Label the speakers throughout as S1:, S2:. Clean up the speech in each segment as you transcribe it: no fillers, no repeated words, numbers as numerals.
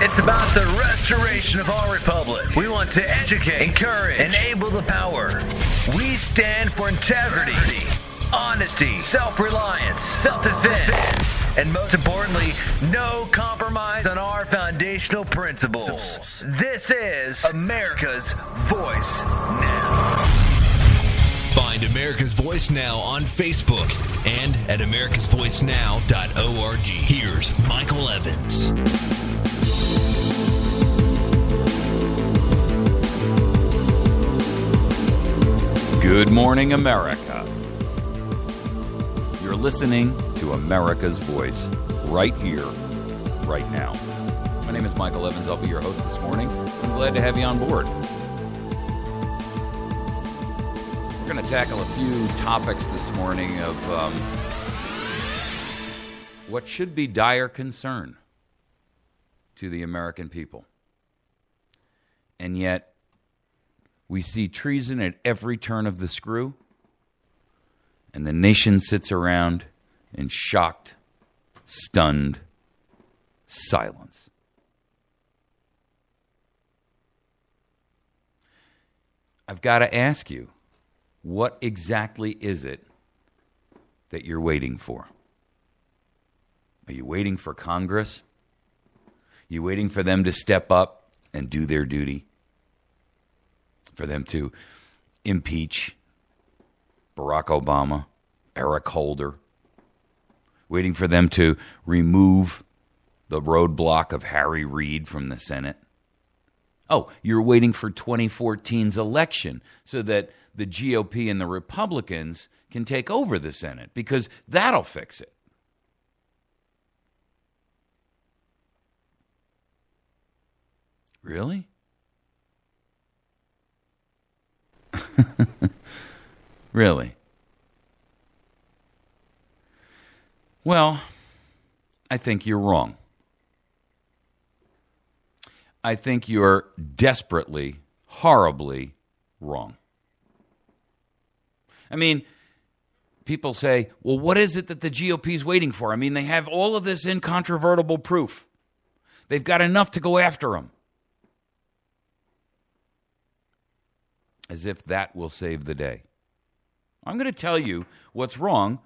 S1: It's about the restoration of our republic. We want to educate, encourage, enable the power. We stand for integrity, honesty, self-reliance, self-defense, and most importantly, no compromise on our foundational principles. This is America's Voice Now.
S2: Find America's Voice Now on Facebook and at americasvoicenow.org. Here's Michael Evans.
S3: Good morning, America. You're listening to America's Voice right here, right now. My name is Michael Evans. I'll be your host this morning. I'm glad to have you on board. We're going to tackle a few topics this morning of what should be dire concern to the American people. And yet, we see treason at every turn of the screw, and the nation sits around in shocked, stunned silence. I've got to ask you, what exactly is it that you're waiting for? Are you waiting for Congress? Are you waiting for them to step up and do their duty? For them to impeach Barack Obama, Eric Holder? Waiting for them to remove the roadblock of Harry Reid from the Senate? Oh, you're waiting for 2014's election so that the GOP and the Republicans can take over the Senate, because that'll fix it. Really? Really? Well, I think you're wrong. I think you're desperately, horribly wrong. I mean, people say, well, what is it that the GOP is waiting for? I mean, they have all of this incontrovertible proof. They've got enough to go after them. As if that will save the day. I'm going to tell you what's wrong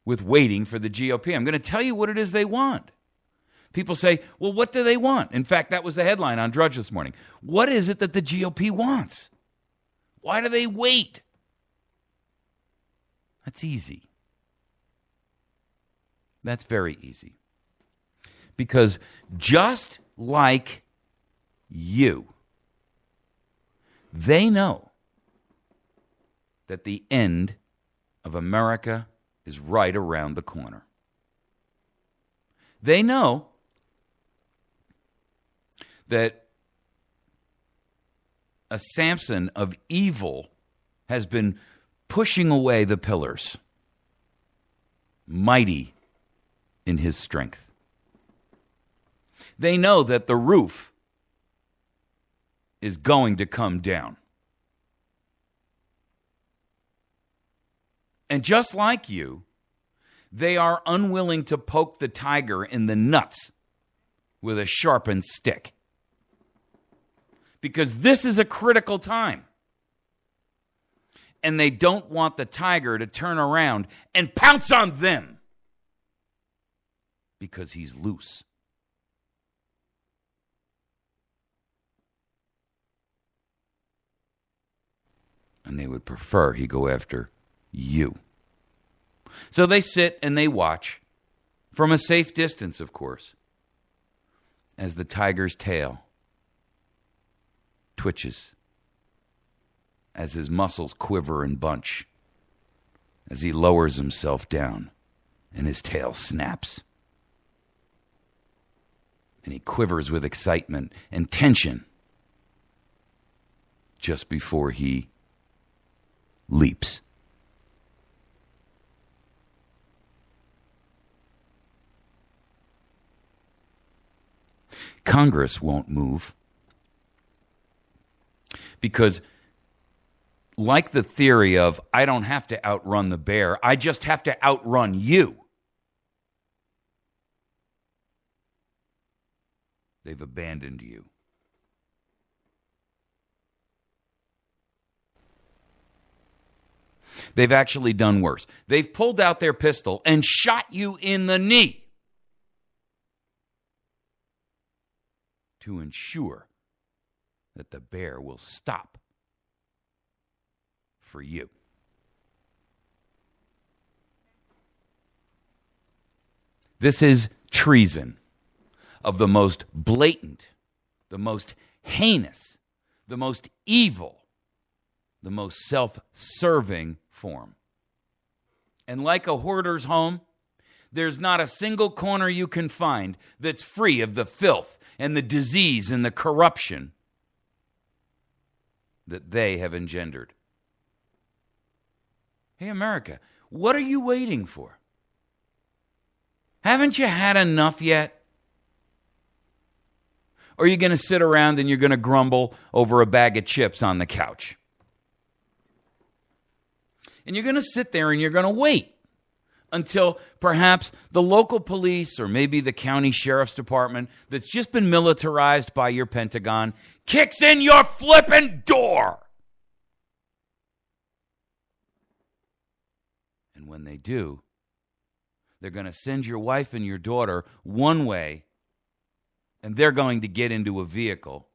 S3: with waiting for the GOP. I'm going to tell you what it is they want. People say, well, what do they want? In fact, that was the headline on Drudge this morning. What is it that the GOP wants? Why do they wait? That's easy. That's very easy. Because just like you, they know that the end of America is right around the corner. They know that a Samson of evil has been pushing away the pillars, mighty in his strength. They know that the roof is going to come down. And just like you, they are unwilling to poke the tiger in the nuts with a sharpened stick. Because this is a critical time. And they don't want the tiger to turn around and pounce on them. Because he's loose. And they would prefer he go after you. So they sit and they watch, from a safe distance, of course, as the tiger's tail twitches, as his muscles quiver and bunch, as he lowers himself down and his tail snaps. And he quivers with excitement and tension just before he leaps. Congress won't move because, like the theory of, I don't have to outrun the bear, I just have to outrun you. They've abandoned you. They've actually done worse. They've pulled out their pistol and shot you in the knee to ensure that the bear will stop for you. This is treason of the most blatant, the most heinous, the most evil, the most self-serving form. And like a hoarder's home, there's not a single corner you can find that's free of the filth and the disease and the corruption that they have engendered. Hey, America, what are you waiting for? Haven't you had enough yet? Or are you going to sit around and you're going to grumble over a bag of chips on the couch? And you're going to sit there and you're going to wait until perhaps the local police or maybe the county sheriff's department that's just been militarized by your Pentagon kicks in your flippin' door. And when they do, they're going to send your wife and your daughter one way, and they're going to get into a vehicle.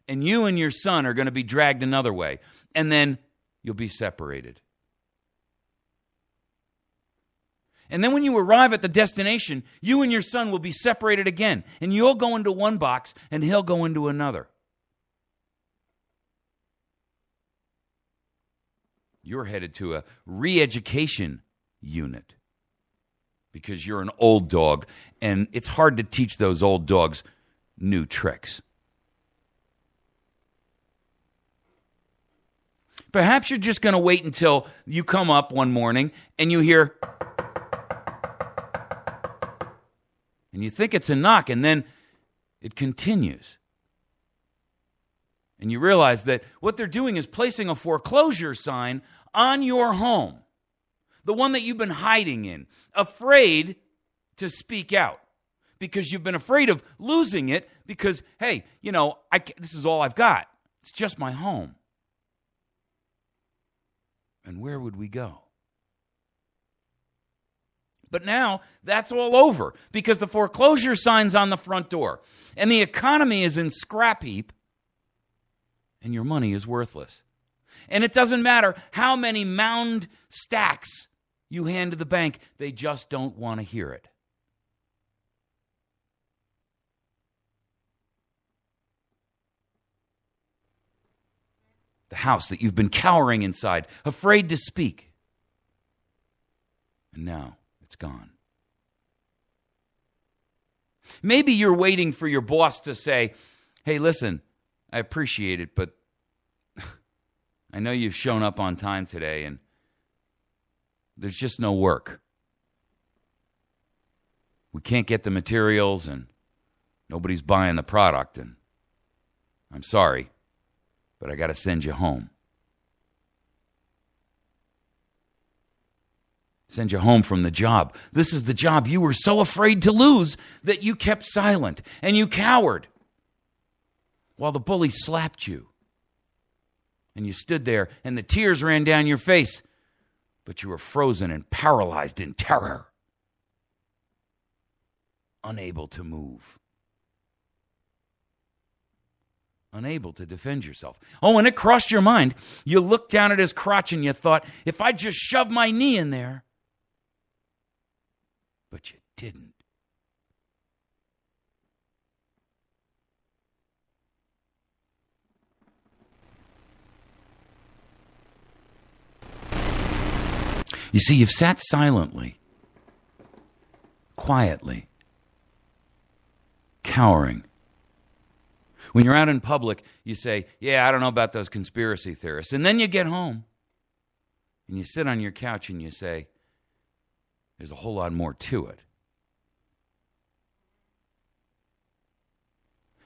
S3: And you and your son are going to be dragged another way, and then you'll be separated. And then when you arrive at the destination, you and your son will be separated again, and you'll go into one box, and he'll go into another. You're headed to a re-education unit because you're an old dog, and it's hard to teach those old dogs new tricks. Perhaps you're just going to wait until you come up one morning and you hear, and you think it's a knock, and then it continues. And you realize that what they're doing is placing a foreclosure sign on your home, the one that you've been hiding in, afraid to speak out because you've been afraid of losing it because, hey, this is all I've got. It's just my home. And where would we go? But now that's all over because the foreclosure sign's on the front door and the economy is in scrap heap and your money is worthless. And it doesn't matter how many mound stacks you hand to the bank, they just don't want to hear it. The house that you've been cowering inside, afraid to speak. And now it's gone. Maybe you're waiting for your boss to say, hey, listen, I appreciate it, but I know you've shown up on time today and there's just no work. We can't get the materials and nobody's buying the product, and I'm sorry, but I got to send you home. Send you home from the job. This is the job you were so afraid to lose that you kept silent and you cowered while the bully slapped you. And you stood there and the tears ran down your face, but you were frozen and paralyzed in terror, unable to move. Unable to defend yourself. Oh, and it crossed your mind. You looked down at his crotch and you thought, if I just shove my knee in there. But you didn't. You see, you've sat silently, quietly, cowering. When you're out in public, you say, yeah, I don't know about those conspiracy theorists. And then you get home and you sit on your couch and you say, there's a whole lot more to it.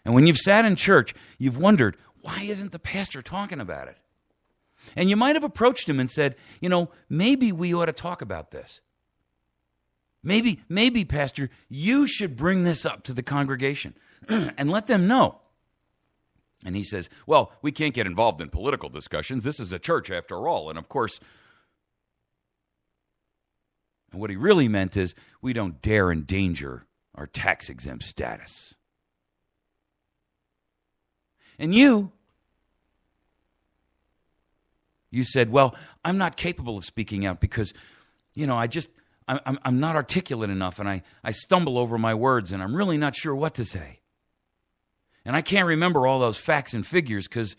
S3: And when you've sat in church, you've wondered, why isn't the pastor talking about it? And you might have approached him and said, maybe we ought to talk about this. Maybe, Pastor, you should bring this up to the congregation and let them know. And he says, well, we can't get involved in political discussions. This is a church after all. And of course, and what he really meant is we don't dare endanger our tax-exempt status. And you said, well, I'm not capable of speaking out because, I'm not articulate enough and I stumble over my words and I'm really not sure what to say. And I can't remember all those facts and figures because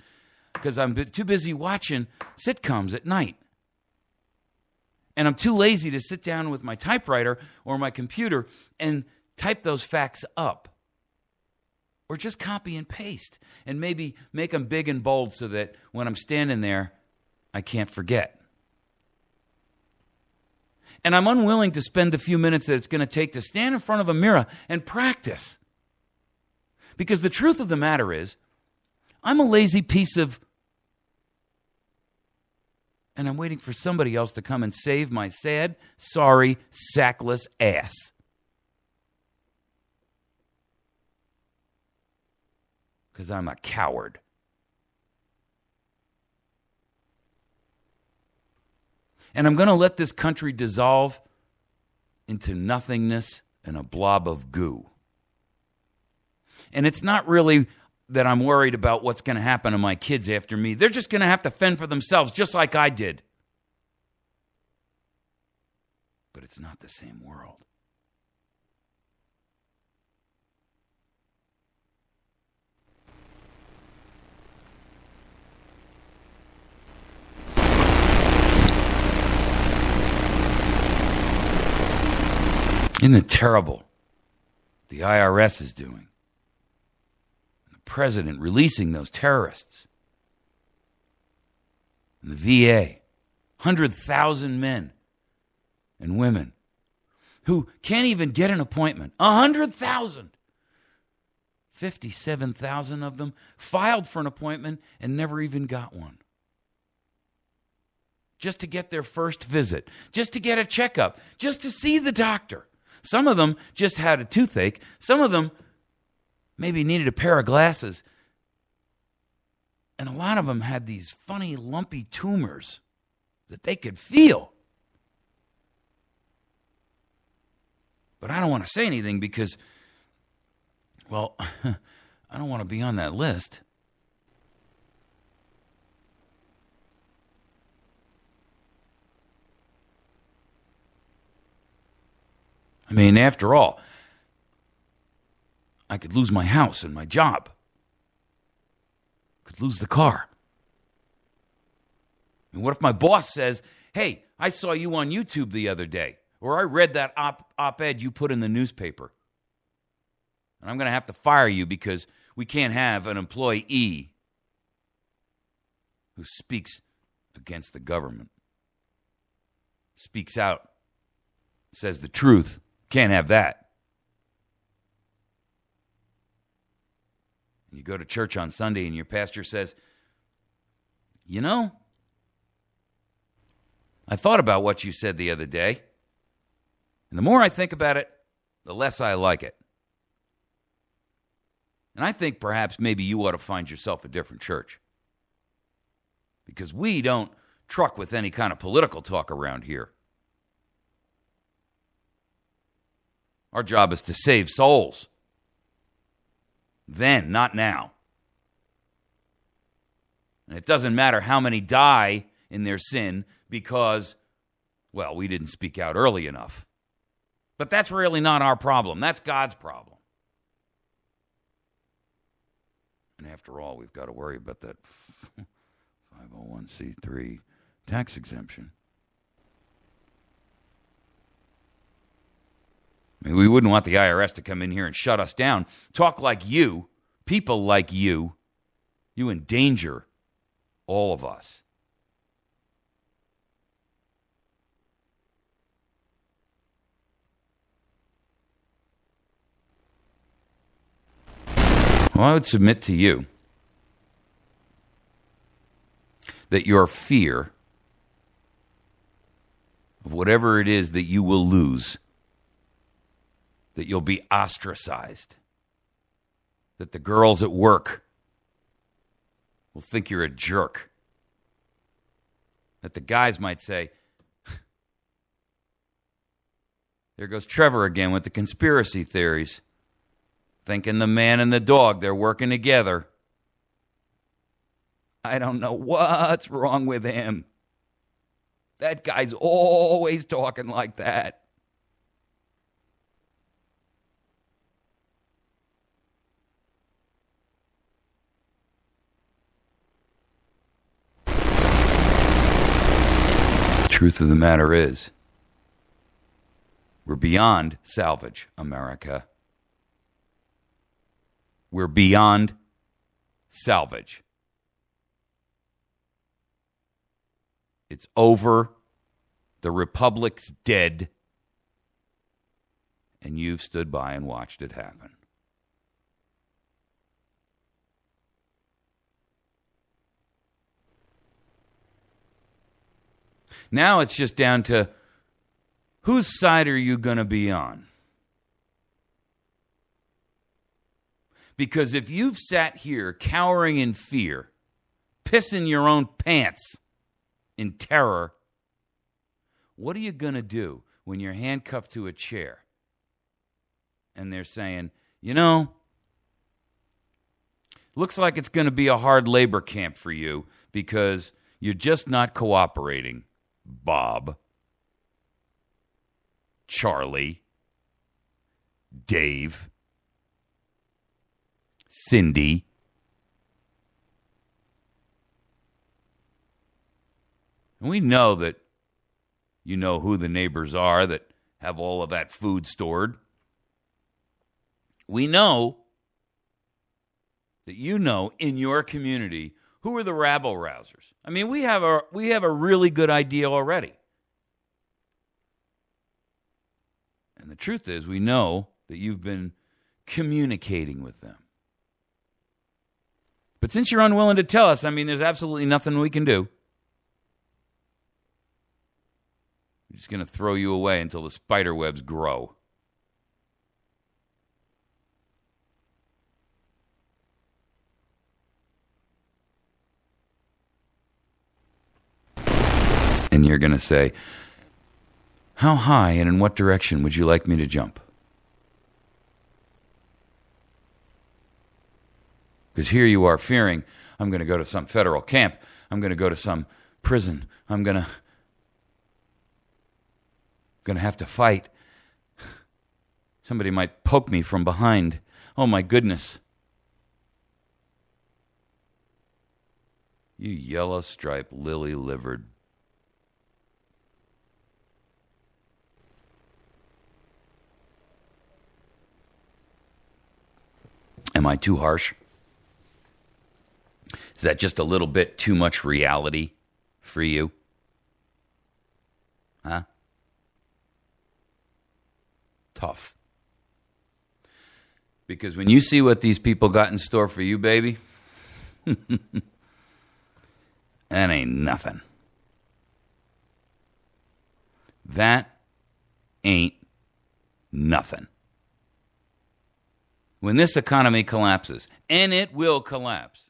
S3: I'm too busy watching sitcoms at night. And I'm too lazy to sit down with my typewriter or my computer and type those facts up. Or just copy and paste and maybe make them big and bold so that when I'm standing there, I can't forget. And I'm unwilling to spend the few minutes that it's going to take to stand in front of a mirror and practice. Because the truth of the matter is, I'm a lazy piece of... And I'm waiting for somebody else to come and save my sad, sorry, sackless ass. Because I'm a coward. And I'm going to let this country dissolve into nothingness and a blob of goo. And it's not really that I'm worried about what's going to happen to my kids after me. They're just going to have to fend for themselves, just like I did. But it's not the same world. Isn't it terrible? The IRS is doing. The president releasing those terrorists. And the VA, 100,000 men and women who can't even get an appointment. 100,000. 57,000 of them filed for an appointment and never even got one. Just to get their first visit, just to get a checkup, just to see the doctor. Some of them just had a toothache. Some of them maybe needed a pair of glasses. And a lot of them had these funny, lumpy tumors that they could feel. But I don't want to say anything because, well, I don't want to be on that list. I mean, after all, I could lose my house and my job. Could lose the car. And what if my boss says, hey, I saw you on YouTube the other day, or I read that op-ed you put in the newspaper, and I'm going to have to fire you because we can't have an employee who speaks against the government, speaks out, says the truth. Can't have that. And you go to church on Sunday and your pastor says, I thought about what you said the other day, and the more I think about it, the less I like it. And I think perhaps maybe you ought to find yourself a different church. Because we don't truck with any kind of political talk around here. Our job is to save souls. Then, not now. And it doesn't matter how many die in their sin because, well, we didn't speak out early enough. But that's really not our problem. That's God's problem. And after all, we've got to worry about that 501c3 tax exemption. I mean, we wouldn't want the IRS to come in here and shut us down. Talk like you, people like you endanger all of us. Well, I would submit to you that your fear of whatever it is that you will lose that you'll be ostracized, that the girls at work will think you're a jerk, that the guys might say, there goes Trevor again with the conspiracy theories, thinking the man and the dog, they're working together. I don't know what's wrong with him. That guy's always talking like that. Truth of the matter is, we're beyond salvage, America. We're beyond salvage. It's over. The Republic's dead. And you've stood by and watched it happen. Now it's just down to whose side are you going to be on? Because if you've sat here cowering in fear, pissing your own pants in terror, what are you going to do when you're handcuffed to a chair and they're saying, you know, looks like it's going to be a hard labor camp for you because you're just not cooperating, Bob, Charlie, Dave, Cindy. And we know that you know who the neighbors are that have all of that food stored. We know that you know in your community who are the rabble-rousers. I mean, we have a really good idea already. And the truth is, we know that you've been communicating with them. But since you're unwilling to tell us, I mean, there's absolutely nothing we can do. We're just going to throw you away until the spider webs grow. And you're going to say, how high and in what direction would you like me to jump? Because here you are fearing, I'm going to go to some federal camp. I'm going to go to some prison. I'm going to have to fight. Somebody might poke me from behind. Oh, my goodness. You yellow-striped, lily-livered. Am I too harsh? Is that just a little bit too much reality for you? Huh? Tough. Because when you see what these people got in store for you, baby, that ain't nothing. That ain't nothing. When this economy collapses, and it will collapse,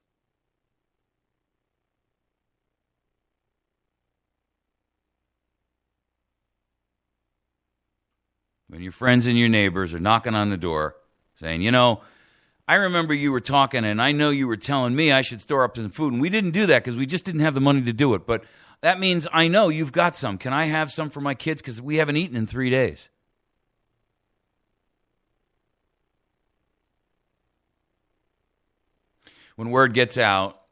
S3: when your friends and your neighbors are knocking on the door saying, you know, I remember you were talking and I know you were telling me I should store up some food, and we didn't do that because we just didn't have the money to do it. But that means I know you've got some. Can I have some for my kids because we haven't eaten in 3 days? When word gets out,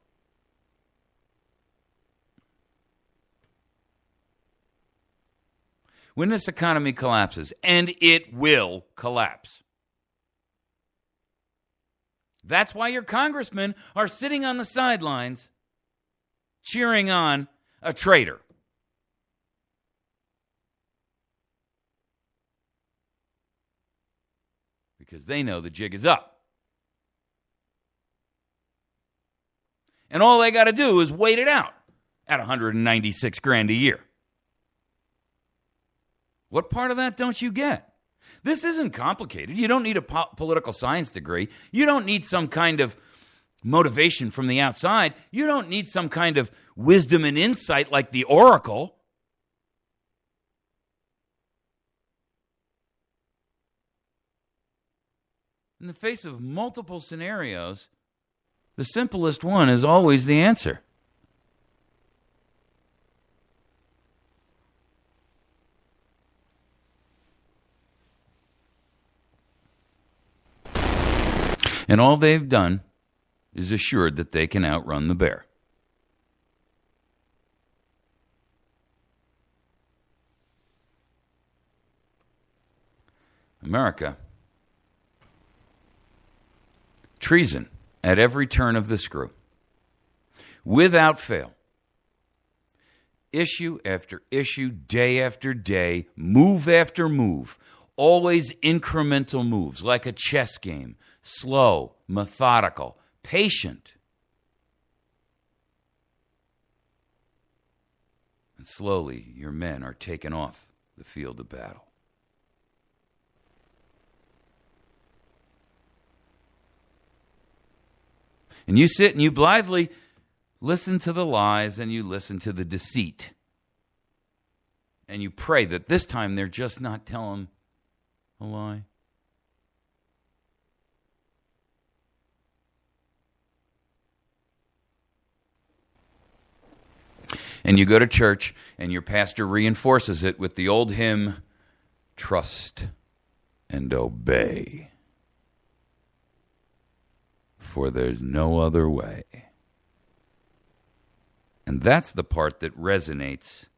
S3: when this economy collapses, and it will collapse, that's why your congressmen are sitting on the sidelines cheering on a traitor. Because they know the jig is up. And all they got to do is wait it out at $196,000 a year. What part of that don't you get? This isn't complicated. You don't need a political science degree. You don't need some kind of motivation from the outside. You don't need some kind of wisdom and insight like the oracle. In the face of multiple scenarios, the simplest one is always the answer. And all they've done is assured that they can outrun the bear. America, treason at every turn of the screw, without fail. Issue after issue, day after day, move after move, always incremental moves, like a chess game, slow, methodical, patient. And slowly, your men are taken off the field of battle. And you sit and you blithely listen to the lies and you listen to the deceit. And you pray that this time they're just not telling a lie. And you go to church and your pastor reinforces it with the old hymn, trust and obey. For there's no other way. And that's the part that resonates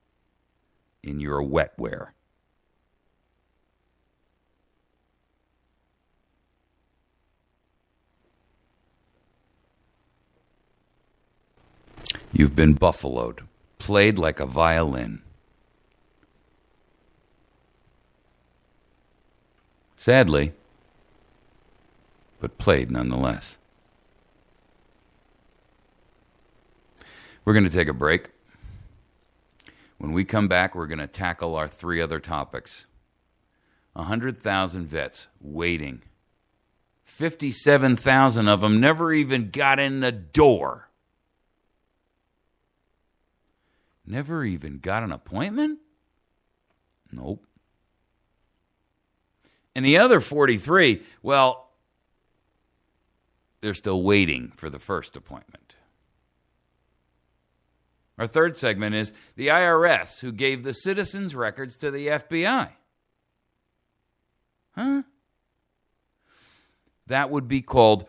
S3: in your wetware. You've been buffaloed, played like a violin. Sadly, but played nonetheless. We're going to take a break. When we come back, we're going to tackle our three other topics. 100,000 vets waiting. 57,000 of them never even got in the door. Never even got an appointment? Nope. And the other 43, well, they're still waiting for the first appointment. Our third segment is the IRS, who gave the citizens' records to the FBI. Huh? That would be called,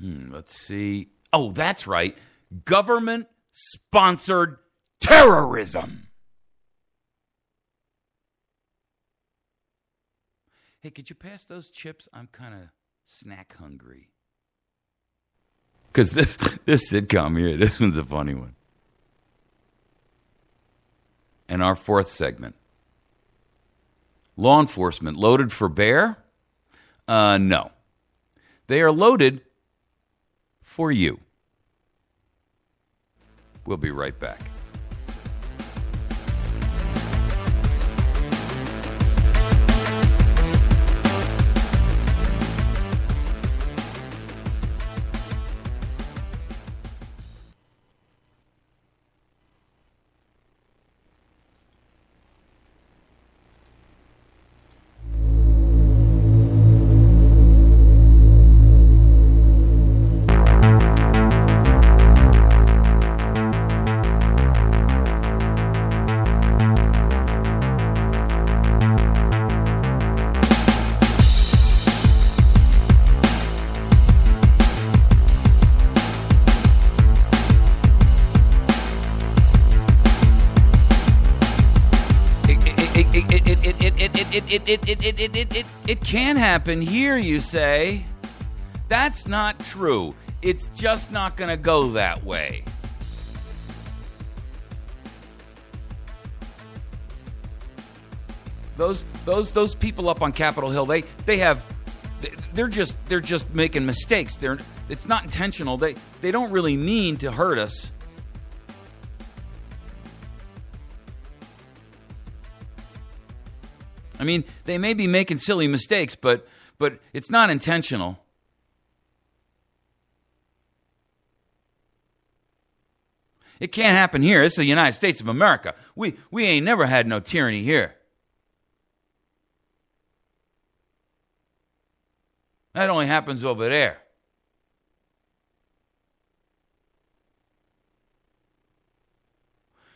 S3: let's see. Oh, that's right. Government-sponsored terrorism. Hey, could you pass those chips? I'm kind of snack hungry. Because this sitcom here, this one's a funny one. And our fourth segment. Law enforcement loaded for bear? No. They are loaded for you. We'll be right back. It can happen here, you say. That's not true. It's just not going to go that way. Those people up on Capitol Hill, they're just making mistakes. It's not intentional. They don't really mean to hurt us. I mean, they may be making silly mistakes, but it's not intentional. It can't happen here. This is the United States of America. We ain't never had no tyranny here. That only happens over there.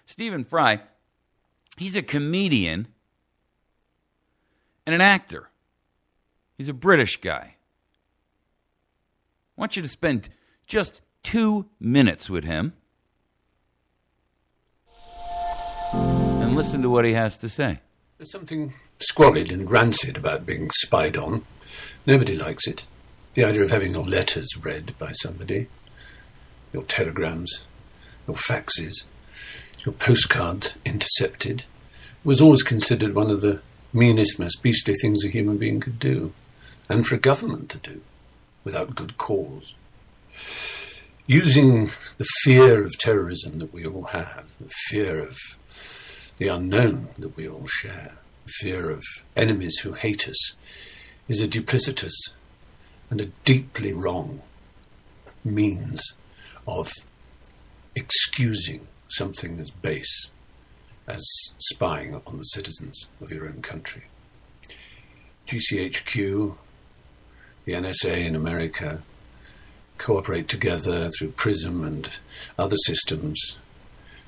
S3: Stephen Fry, he's a comedian and an actor. He's a British guy. I want you to spend just 2 minutes with him and listen to what he has to say.
S4: There's something squalid and rancid about being spied on. Nobody likes it. The idea of having your letters read by somebody, your telegrams, your faxes, your postcards intercepted, was always considered one of the meanest, most beastly things a human being could do, and for a government to do, without good cause. Using the fear of terrorism that we all have, the fear of the unknown that we all share, the fear of enemies who hate us, is a duplicitous and a deeply wrong means of excusing something as base as spying on the citizens of your own country. GCHQ, the NSA in America, cooperate together through PRISM and other systems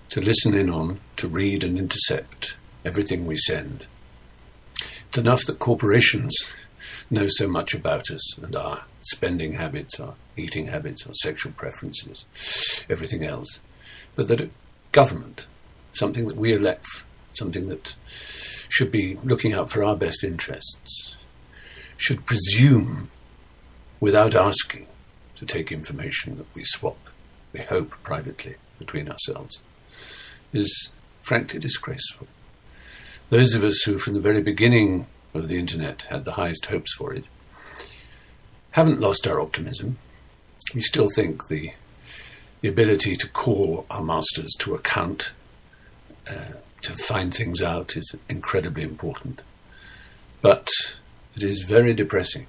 S4: to listen in on, to read and intercept everything we send. It's enough that corporations know so much about us and our spending habits, our eating habits, our sexual preferences, everything else. But that a government, something that we elect, something that should be looking out for our best interests, should presume, without asking, to take information that we swap, we hope privately, between ourselves, is frankly disgraceful. Those of us who, from the very beginning of the internet, had the highest hopes for it, haven't lost our optimism. We still think the ability to call our masters to account, to find things out, is incredibly important. But it is very depressing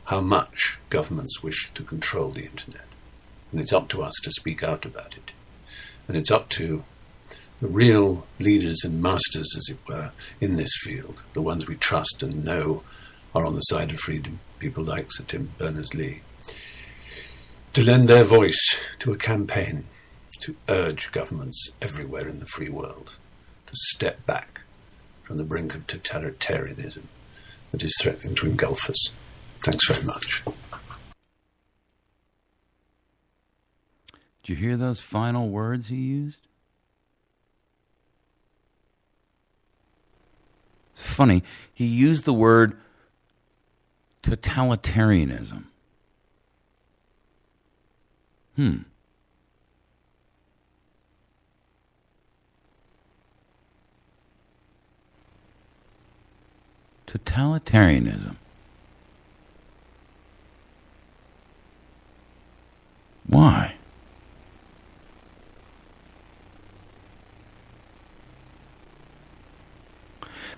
S4: how much governments wish to control the internet. And it's up to us to speak out about it. And it's up to the real leaders and masters, as it were, in this field, the ones we trust and know are on the side of freedom, people like Sir Tim Berners-Lee, to lend their voice to a campaign to urge governments everywhere in the free world to step back from the brink of totalitarianism that is threatening to engulf us. Thanks very much.
S3: Did you hear those final words he used? It's funny, he used the word totalitarianism. Totalitarianism. Why?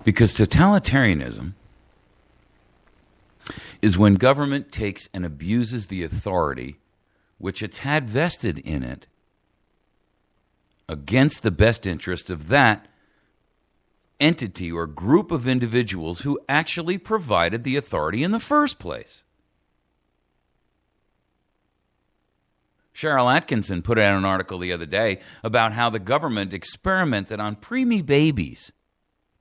S3: Because totalitarianism is when government takes and abuses the authority which it's had vested in it against the best interest of that entity or group of individuals who actually provided the authority in the first place. Cheryl Atkinson put out an article the other day about how the government experimented on preemie babies.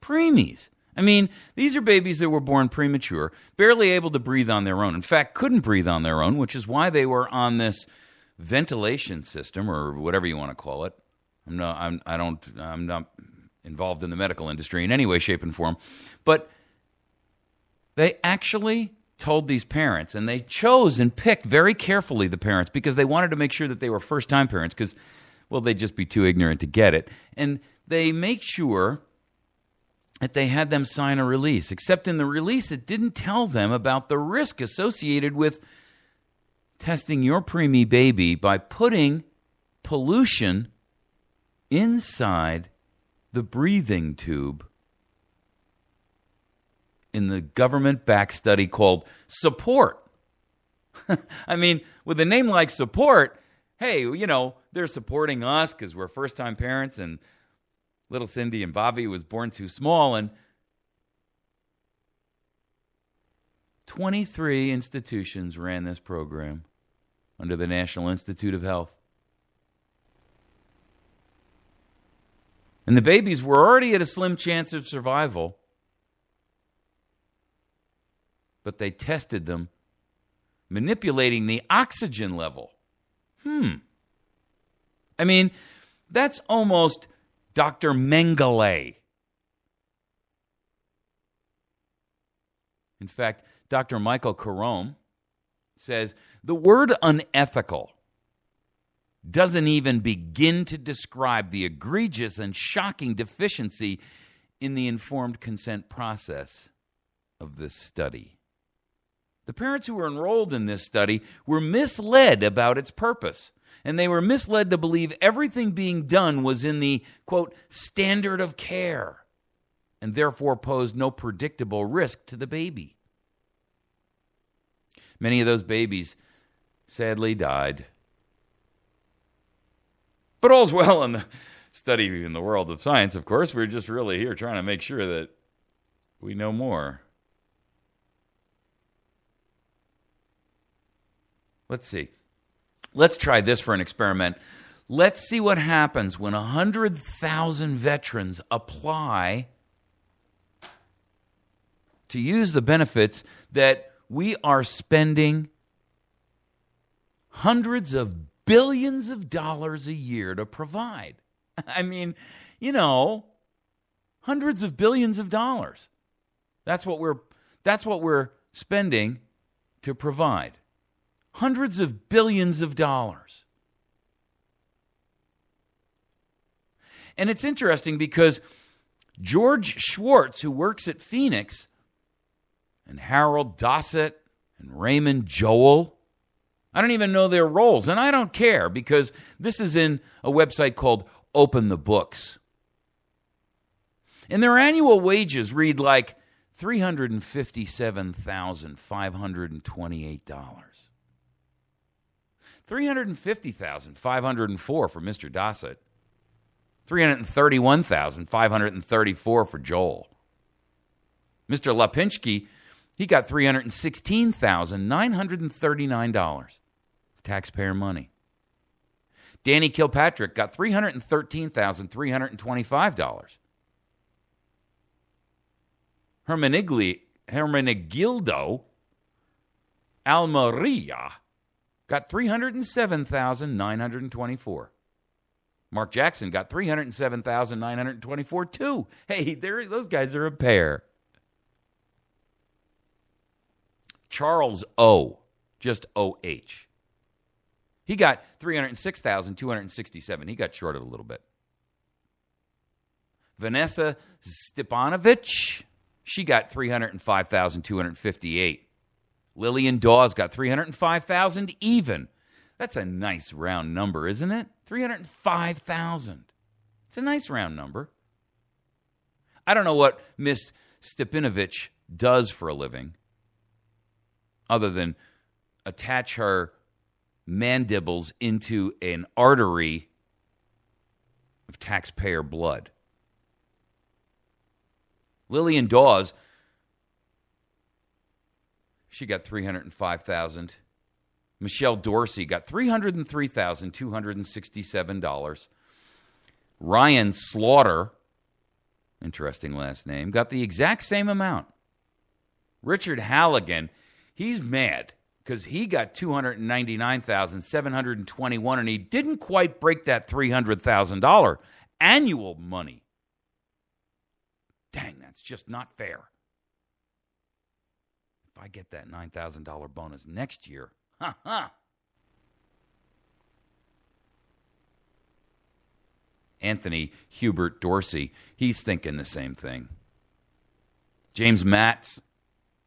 S3: Preemies. I mean, these are babies that were born premature, barely able to breathe on their own. In fact, couldn't breathe on their own, which is why they were on this ventilation system or whatever you want to call it. I'm not involved in the medical industry in any way, shape, and form. But they actually told these parents, and they chose and picked very carefully the parents because they wanted to make sure that they were first-time parents because, well, they'd just be too ignorant to get it. And they make sure that they had them sign a release, except in the release it didn't tell them about the risk associated with testing your preemie baby by putting pollution inside the breathing tube in the government-backed study called Support. I mean, with a name like Support, hey, they're supporting us because we're first-time parents and little Cindy and Bobby was born too small, and 23 institutions ran this program under the National Institute of Health. And the babies were already at a slim chance of survival, but they tested them, manipulating the oxygen level. I mean, that's almost Dr. Mengele. In fact, Dr. Michael Carome says the word unethical doesn't even begin to describe the egregious and shocking deficiency in the informed consent process of this study. The parents who were enrolled in this study were misled about its purpose, and they were misled to believe everything being done was in the, quote, standard of care, and therefore posed no predictable risk to the baby. Many of those babies sadly died. But all's well in the study in the world of science, of course. We're just really here trying to make sure that we know more. Let's see. Let's try this for an experiment. Let's see what happens when 100,000 veterans apply to use the benefits that we are spending hundreds of billions of dollars a year to provide. I mean, hundreds of billions of dollars. That's what we're spending to provide. Hundreds of billions of dollars. And it's interesting because George Schwartz, who works at Phoenix, and Harold Dossett and Raymond Joel, I don't even know their roles, and I don't care because this is in a website called Open the Books. And their annual wages read like $357,528. $350,504 for Mr. Dossett. $331,534 for Joel. Mr. Lapinski, he got $316,939 of taxpayer money. Danny Kilpatrick got $313,325. Hermenegildo Almeria got $307,924. Mark Jackson got $307,924 too. Hey, those guys are a pair. Charles O, just O-H. He got $306,267. He got shorted a little bit. Vanessa Stepanovich, she got $305,258. Lillian Dawes got $305,000 even. That's a nice round number, isn't it? $305,000. It's a nice round number. I don't know what Miss Stepanovich does for a living other than attach her mandibles into an artery of taxpayer blood. Lillian Dawes, she got $305,000. Michelle Dorsey got $303,267. Ryan Slaughter, interesting last name, got the exact same amount. Richard Halligan, he's mad because he got $299,721, and he didn't quite break that $300,000 annual money. Dang, that's just not fair. If I get that $9,000 bonus next year, Anthony Hubert Dorsey, he's thinking the same thing. James Matz,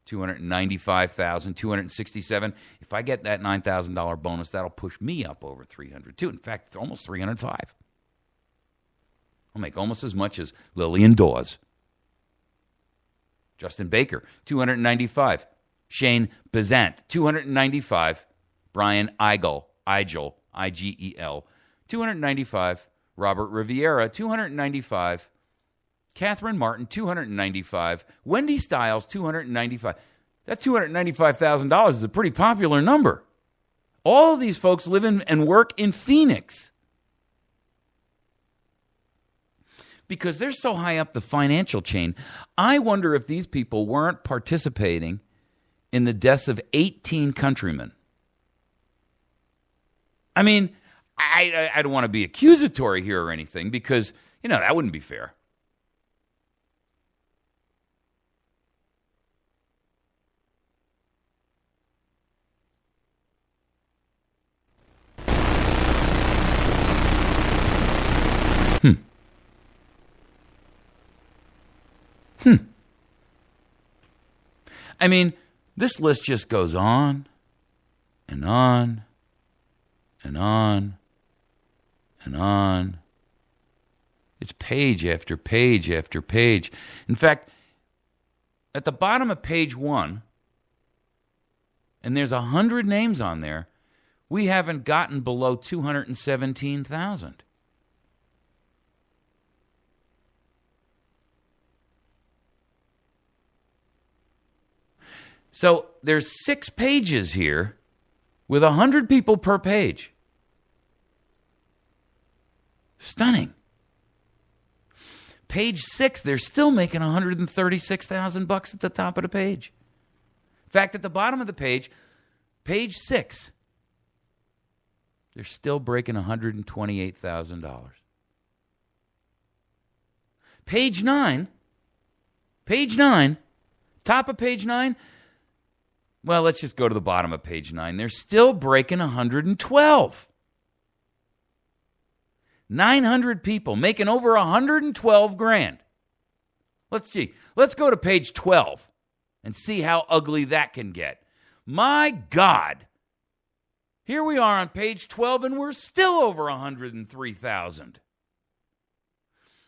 S3: $295,267. If I get that $9,000 bonus, that'll push me up over $300 too. In fact, it's almost $305. I'll make almost as much as Lillian Dawes. Justin Baker, 295. Shane Bezant, 295. Brian Igel, I-G-E-L, 295. Robert Riviera, 295. Catherine Martin, 295. Wendy Stiles, 295. That $295,000 is a pretty popular number. All of these folks live in and work in Phoenix. Because they're so high up the financial chain, I wonder if these people weren't participating in the deaths of 18 countrymen. I mean, I don't want to be accusatory here or anything because, that wouldn't be fair. I mean, this list just goes on and on and on and on. It's page after page after page. In fact, at the bottom of page 1, and there's 100 names on there, we haven't gotten below 217,000. So there's 6 pages here with 100 people per page. Stunning. Page 6, they're still making $136,000 at the top of the page. In fact, at the bottom of the page, page 6, they're still breaking $128,000. Page 9, top of page 9, well, let's just go to the bottom of page 9. They're still breaking 112. 900 people making over 112 grand. Let's see. Let's go to page 12 and see how ugly that can get. My God. Here we are on page 12 and we're still over 103,000.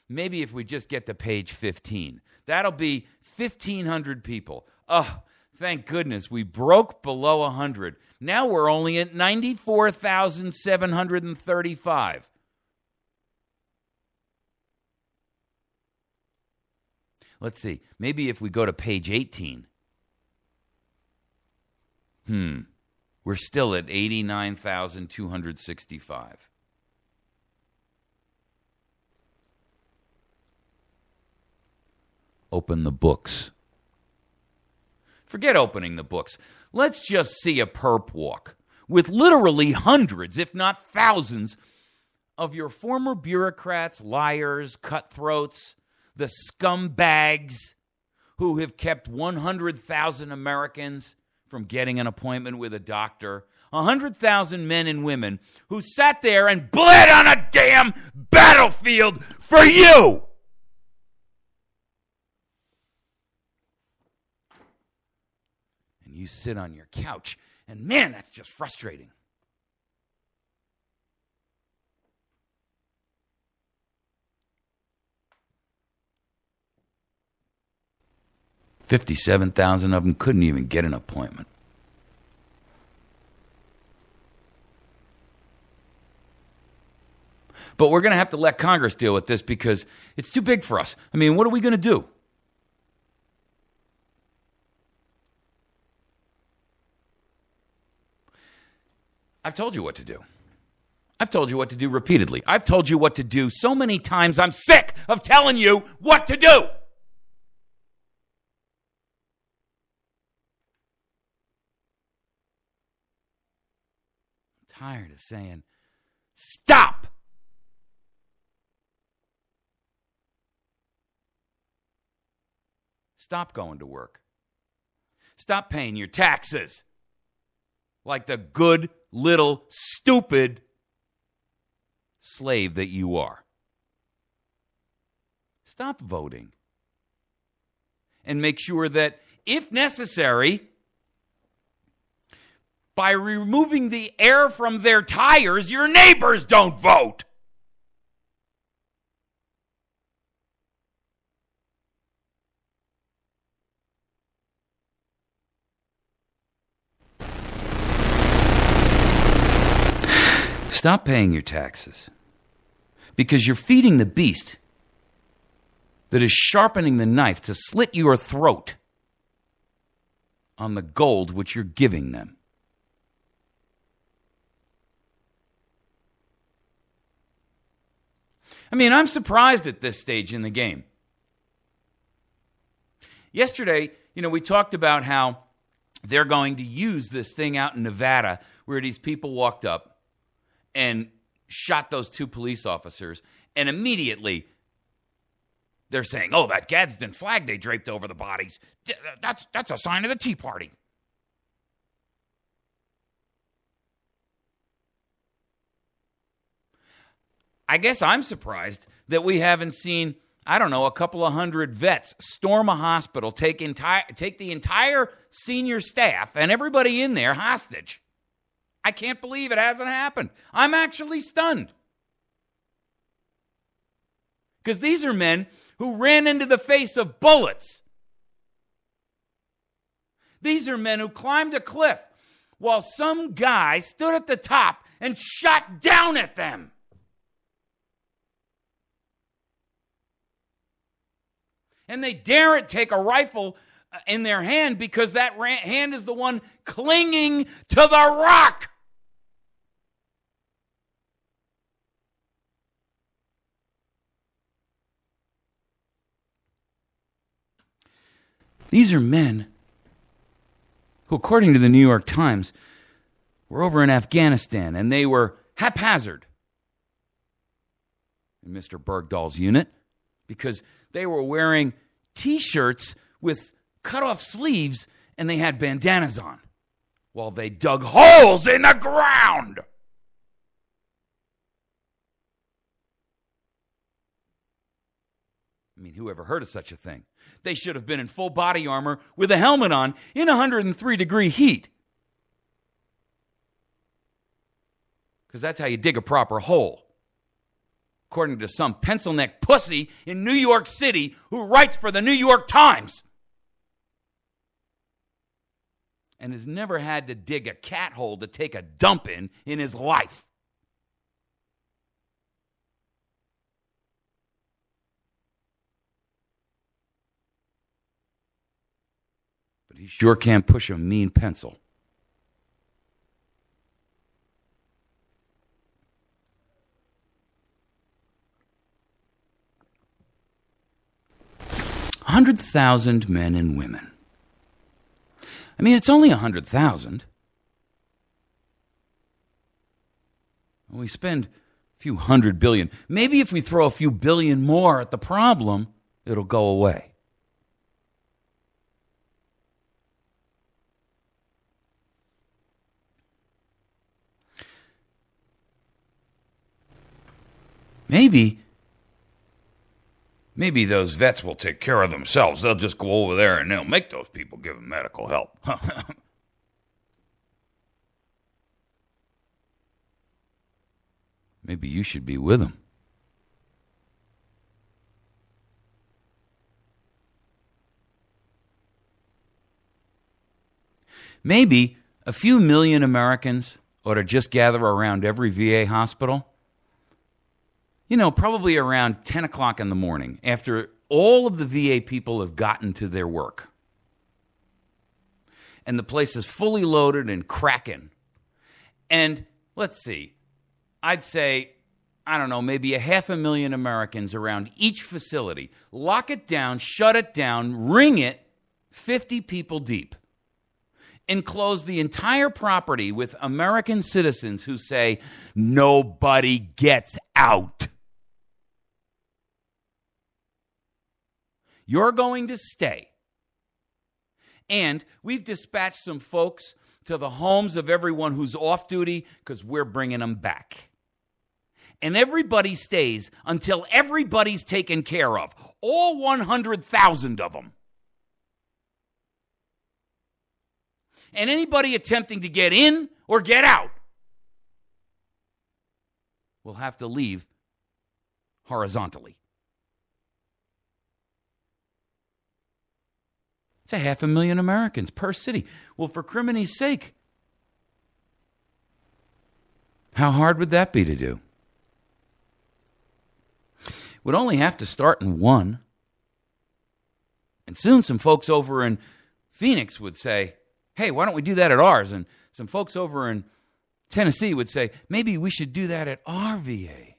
S3: Maybe if we just get to page 15, that'll be 1,500 people. Oh, thank goodness we broke below 100. Now we're only at 94,735. Let's see. Maybe if we go to page 18. We're still at 89,265. Open the books. Forget opening the books. Let's just see a perp walk with literally hundreds, if not thousands, of your former bureaucrats, liars, cutthroats, the scumbags who have kept 100,000 Americans from getting an appointment with a doctor. 100,000 men and women who sat there and bled on a damn battlefield for you. And you sit on your couch, and man, that's just frustrating. $57,000 of them couldn't even get an appointment. But we're going to have to let Congress deal with this because it's too big for us. I mean, what are we going to do? I've told you what to do. I've told you what to do repeatedly. I've told you what to do so many times, I'm sick of telling you what to do. Tired of saying, stop. Stop going to work. Stop paying your taxes like the good little stupid slave that you are. Stop voting. And make sure that, if necessary, by removing the air from their tires, your neighbors don't vote. stop paying your taxes because you're feeding the beast that is sharpening the knife to slit your throat on the gold which you're giving them. I mean, I'm surprised at this stage in the game. Yesterday, we talked about how they're going to use this thing out in Nevada where these people walked up and shot those 2 police officers, and immediately they're saying, oh, that Gadsden flag they draped over the bodies, that's a sign of the Tea Party. I guess I'm surprised that we haven't seen, a couple of hundred vets storm a hospital, take the entire senior staff and everybody in there hostage. I can't believe it hasn't happened. I'm actually stunned. Because these are men who ran into the face of bullets. These are men who climbed a cliff while some guy stood at the top and shot down at them. And they daren't take a rifle in their hand because that hand is the one clinging to the rock. These are men who, according to the New York Times, were over in Afghanistan, and they were haphazard in Mr. Bergdahl's unit because they were wearing T-shirts with cut-off sleeves, and they had bandanas on while they dug holes in the ground. I mean, who ever heard of such a thing? They should have been in full body armor with a helmet on in 103-degree heat. Because that's how you dig a proper hole. According to some pencil-neck pussy in New York City who writes for the New York Times. And has never had to dig a cat hole to take a dump in his life. But he sure can push a mean pencil. $100,000 men and women. I mean, it's only 100,000. We spend a few $100 billion. Maybe if we throw a few billion more at the problem, it'll go away. Maybe those vets will take care of themselves. They'll just go over there and they'll make those people give them medical help. Maybe you should be with them. Maybe a few million Americans ought to just gather around every VA hospital. Probably around 10 o'clock in the morning after all of the VA people have gotten to their work. And the place is fully loaded and cracking. And let's see, I'd say, maybe 500,000 Americans around each facility. Lock it down, shut it down, ring it 50 people deep. Enclose the entire property with American citizens who say, nobody gets out. You're going to stay. And we've dispatched some folks to the homes of everyone who's off duty because we're bringing them back. And everybody stays until everybody's taken care of. All 100,000 of them. And anybody attempting to get in or get out will have to leave horizontally. It's 500,000 Americans per city. Well, for crimini's sake, How hard would that be to do? Would only have to start in one. And soon some folks over in Phoenix would say, hey, why don't we do that at ours? And some folks over in Tennessee would say, maybe we should do that at our VA.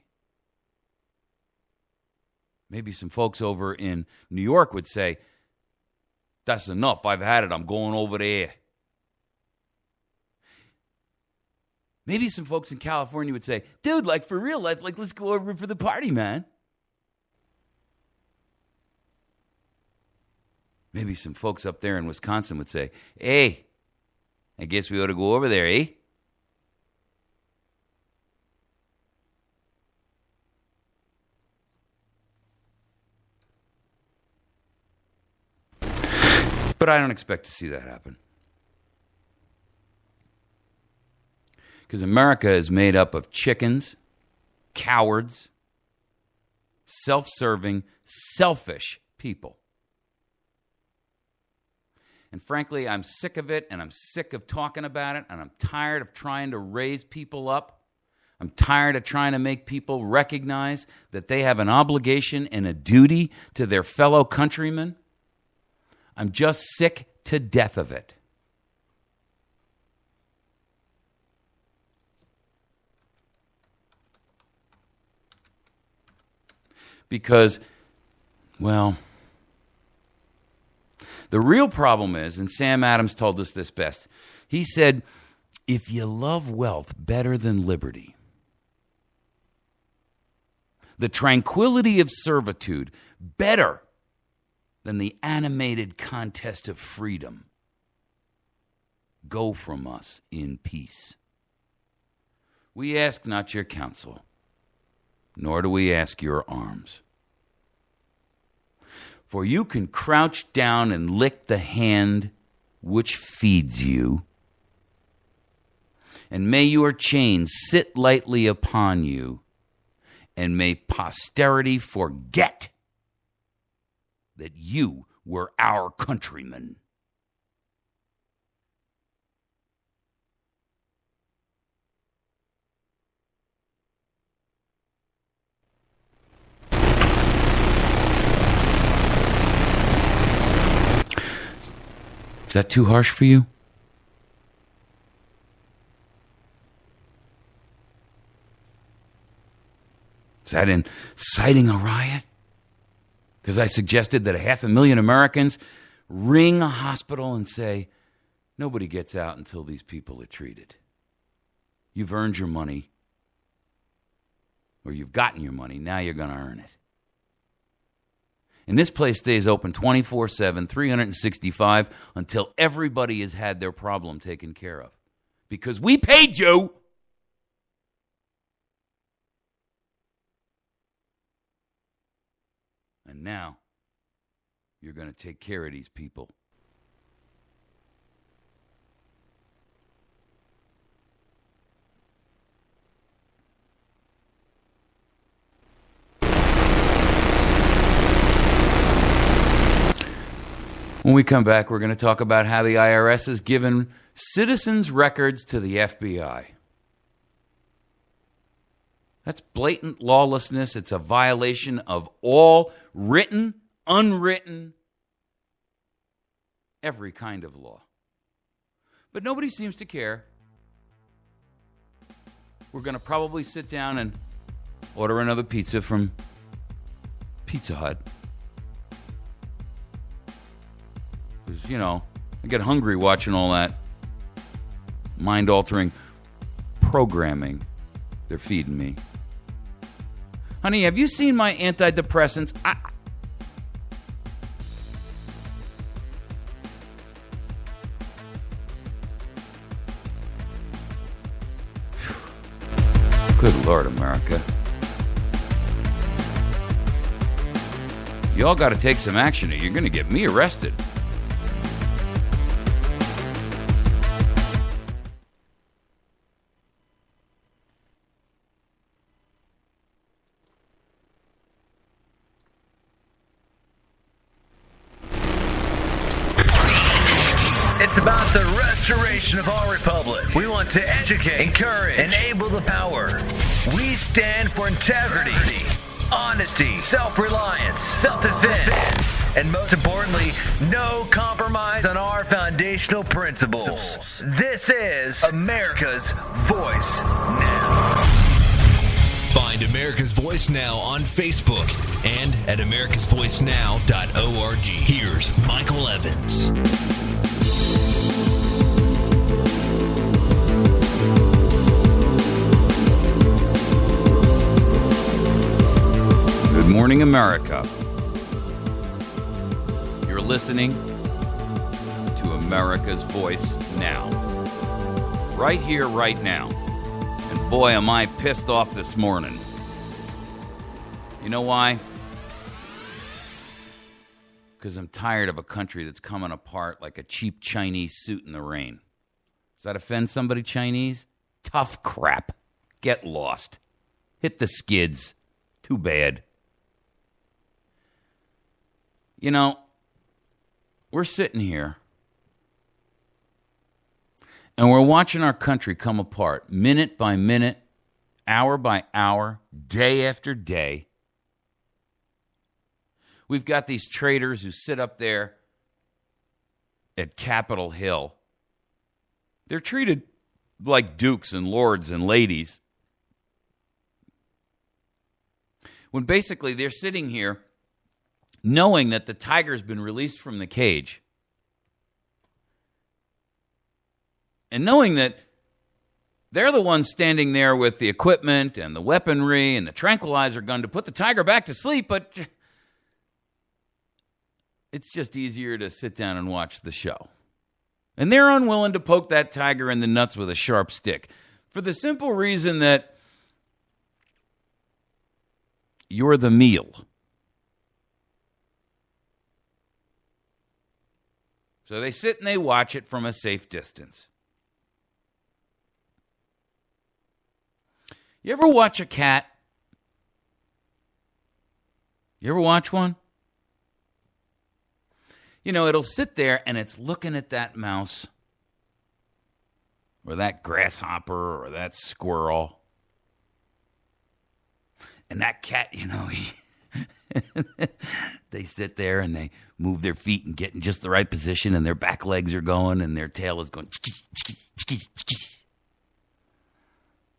S3: Maybe some folks over in New York would say, that's enough. I've had it. I'm going over there. Maybe some folks in California would say, dude, like for real, let's go over for the party, man. Maybe some folks up there in Wisconsin would say, hey, I guess we ought to go over there, eh? But I don't expect to see that happen. Because America is made up of chickens, cowards, self-serving, selfish people. And frankly, I'm sick of it, and I'm sick of talking about it, and I'm tired of trying to raise people up. I'm tired of trying to make people recognize that they have an obligation and a duty to their fellow countrymen. I'm just sick to death of it. Because, well, the real problem is, and Sam Adams told us this best, he said, if you love wealth better than liberty, the tranquility of servitude better than the animated contest of freedom, go from us in peace. We ask not your counsel, nor do we ask your arms. For you can crouch down and lick the hand which feeds you, and may your chains sit lightly upon you, and may posterity forget that you were our countrymen. Is that too harsh for you? Is that inciting a riot? Because I suggested that 500,000 Americans ring a hospital and say, nobody gets out until these people are treated. You've earned your money, or you've gotten your money, now you're going to earn it. And this place stays open 24/7, 365, until everybody has had their problem taken care of. Because we paid you. And now, you're going to take care of these people. When we come back, we're going to talk about how the IRS has given citizens' records to the FBI. That's blatant lawlessness. It's a violation of all written, unwritten, every kind of law. But nobody seems to care. We're going to probably sit down and order another pizza from Pizza Hut. Because, you know, I get hungry watching all that mind-altering programming they're feeding me. Honey, have you seen my antidepressants? Good Lord, America. Y'all got to take some action or you're going to get me arrested.
S1: It's It's about the restoration of our republic. We want to educate, encourage, enable the power. We stand for integrity, honesty, self-reliance, self-defense, and most importantly, no compromise on our foundational principles. This is America's Voice Now.
S2: Find America's Voice Now on Facebook and at americasvoicenow.org. Here's Michael Evans.
S3: Good morning, America. You're listening to America's Voice Now. Right here, right now. And boy, am I pissed off this morning. You know why? Because I'm tired of a country that's coming apart like a cheap Chinese suit in the rain. Does that offend somebody, Chinese? Tough crap. Get lost. Hit the skids. Too bad. You know, we're sitting here and we're watching our country come apart minute by minute, hour by hour, day after day. We've got these traitors who sit up there at Capitol Hill. They're treated like dukes and lords and ladies, when basically they're sitting here knowing that the tiger's been released from the cage, and knowing that they're the ones standing there with the equipment and the weaponry and the tranquilizer gun to put the tiger back to sleep, but it's just easier to sit down and watch the show. And they're unwilling to poke that tiger in the nuts with a sharp stick for the simple reason that you're the meal. So they sit and they watch it from a safe distance. You ever watch a cat? You ever watch one? You know, it'll sit there and it's looking at that mouse or that grasshopper or that squirrel. And that cat, you know, they sit there and they move their feet and get in just the right position, and their back legs are going and their tail is going,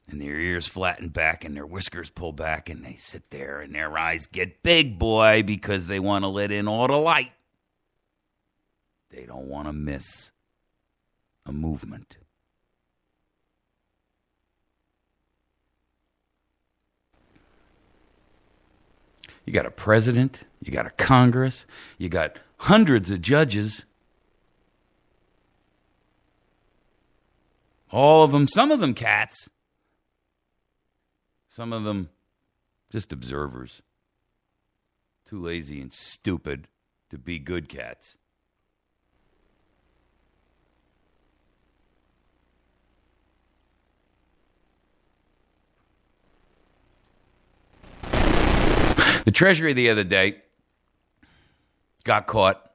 S3: and their ears flatten back and their whiskers pull back, and they sit there and their eyes get big, boy, because they want to let in all the light. They don't want to miss a movement. You got a president, you got a Congress, you got hundreds of judges. All of them, some of them cats. Some of them just observers. Too lazy and stupid to be good cats. The Treasury the other day got caught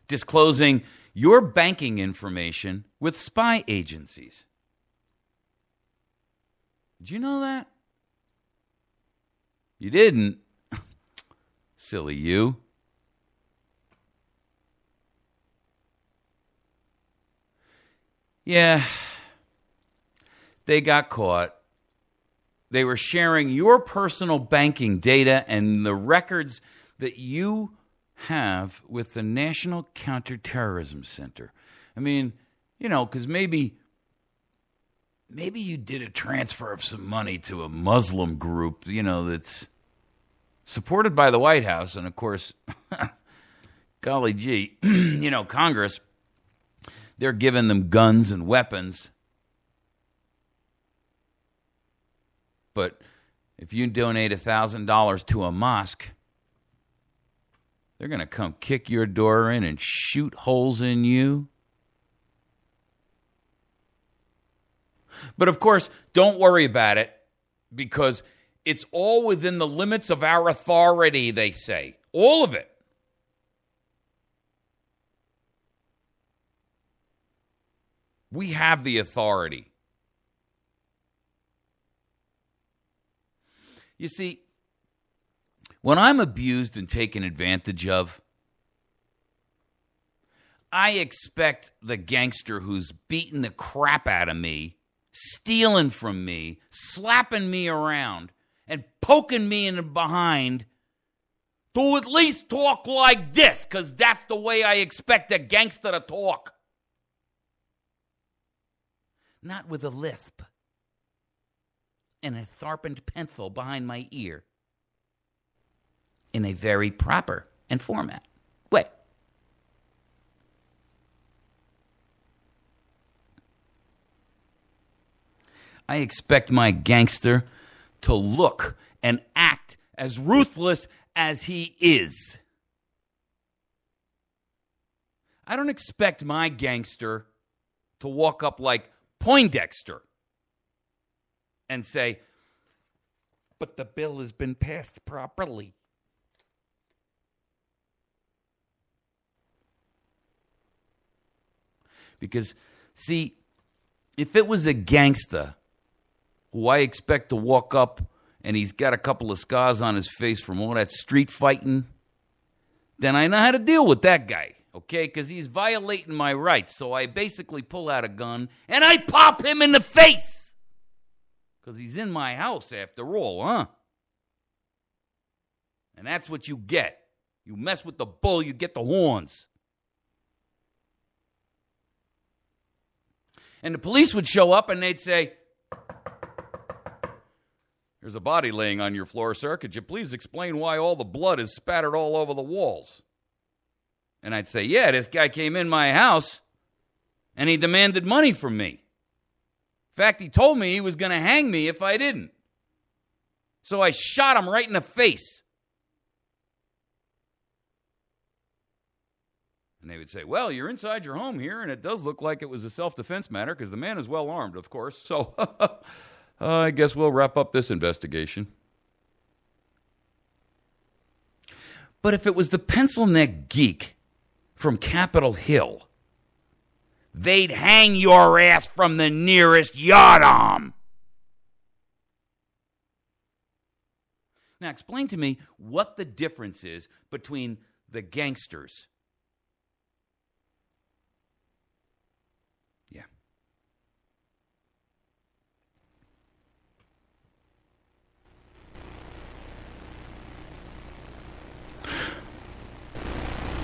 S3: disclosing your banking information with spy agencies. Did you know that? You didn't? Silly you. Yeah, they got caught. They were sharing your personal banking data and the records that you have with the National Counterterrorism Center. I mean, you know, because maybe you did a transfer of some money to a Muslim group, you know, that's supported by the White House. And, of course, golly gee, you know, Congress, they're giving them guns and weapons. But if you donate $1,000 to a mosque, they're going to come kick your door in and shoot holes in you. But of course, don't worry about it, because it's all within the limits of our authority, they say. All of it. We have the authority. You see, when I'm abused and taken advantage of, I expect the gangster who's beating the crap out of me, stealing from me, slapping me around, and poking me in the behind to at least talk like this, because that's the way I expect a gangster to talk. Not with a lisp and a sharpened pencil behind my ear. In a very proper and format way. I expect my gangster to look and act as ruthless as he is. I don't expect my gangster to walk up like Poindexter and say, but the bill has been passed properly. Because, see, if it was a gangster who I expect to walk up and he's got a couple of scars on his face from all that street fighting, then I know how to deal with that guy, okay? Because he's violating my rights. So I basically pull out a gun and I pop him in the face. Because he's in my house after all, huh? And that's what you get. You mess with the bull, you get the horns. And the police would show up and they'd say, there's a body laying on your floor, sir. Could you please explain why all the blood is spattered all over the walls? And I'd say, yeah, this guy came in my house and he demanded money from me. In fact, he told me he was going to hang me if I didn't. So I shot him right in the face. And they would say, well, you're inside your home here, and it does look like it was a self-defense matter because the man is well armed, of course. So I guess we'll wrap up this investigation. But if it was the pencil neck geek from Capitol Hill, they'd hang your ass from the nearest yardarm. Now, explain to me what the difference is between the gangsters. Yeah.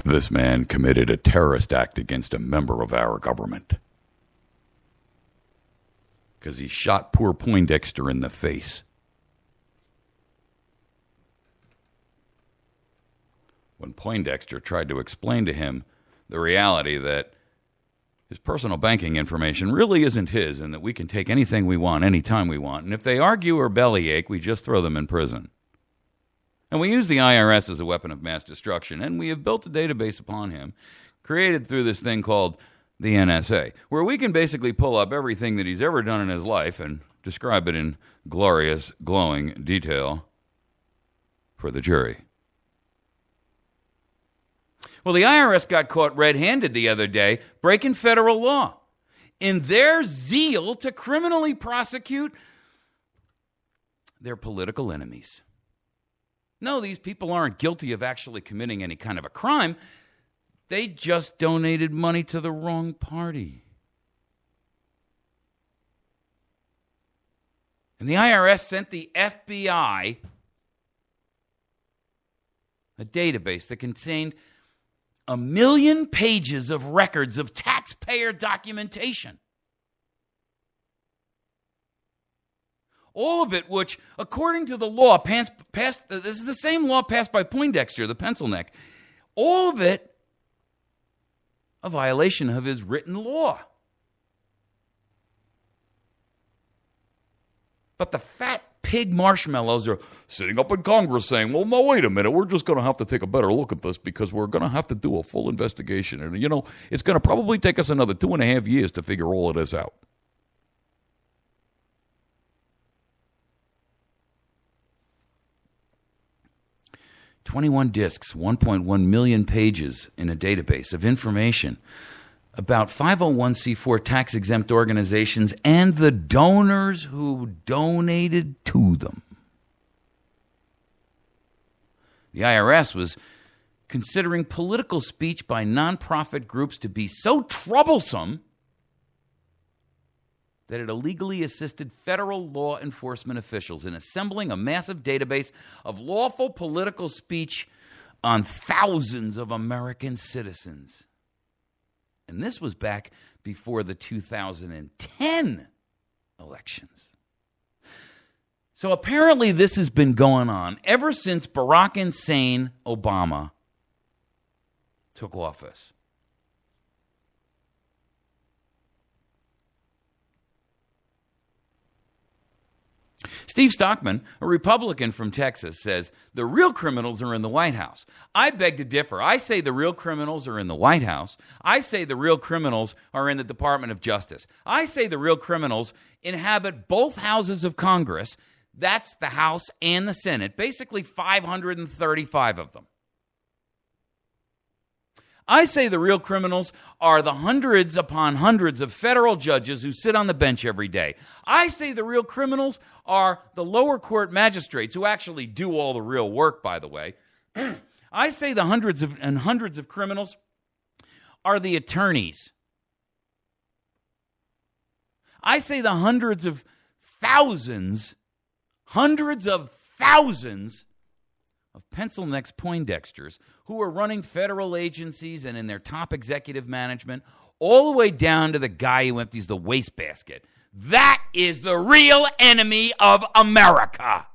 S3: This man committed a terrorist act against a member of our government. Because he shot poor Poindexter in the face. When Poindexter tried to explain to him the reality that his personal banking information really isn't his and that we can take anything we want anytime we want. And if they argue or bellyache, we just throw them in prison. And we use the IRS as a weapon of mass destruction, and we have built a database upon him, created through this thing called the NSA, where we can basically pull up everything that he's ever done in his life and describe it in glorious, glowing detail for the jury. Well, the IRS got caught red-handed the other day breaking federal law in their zeal to criminally prosecute their political enemies. No, these people aren't guilty of actually committing any kind of a crime. They just donated money to the wrong party. And the IRS sent the FBI a database that contained 1 million pages of records of taxpayer documentation. All of it which, according to the law, passed, this is the same law passed by Poindexter, the pencil neck, all of it a violation of his written law. But the fat pig marshmallows are sitting up in Congress saying, well, no, wait a minute, we're just going to have to take a better look at this because we're going to have to do a full investigation. And, you know, it's going to probably take us another 2.5 years to figure all of this out. $21 discs, 1.1 million pages in a database of information about 501c4 tax-exempt organizations and the donors who donated to them. The IRS was considering political speech by nonprofit groups to be so troublesome that it illegally assisted federal law enforcement officials in assembling a massive database of lawful political speech on thousands of American citizens. And this was back before the 2010 elections. So apparently this has been going on ever since Barack Insane Obama took office. Steve Stockman, a Republican from Texas, says the real criminals are in the White House. I beg to differ. I say the real criminals are in the White House. I say the real criminals are in the Department of Justice. I say the real criminals inhabit both houses of Congress. That's the House and the Senate, basically 535 of them. I say the real criminals are the hundreds upon hundreds of federal judges who sit on the bench every day. I say the real criminals are the lower court magistrates who actually do all the real work, by the way. I say the hundreds of criminals are the attorneys. I say the hundreds of thousands of pencil-neck Poindexters who are running federal agencies and in their top executive management, all the way down to the guy who empties the wastebasket. That is the real enemy of America.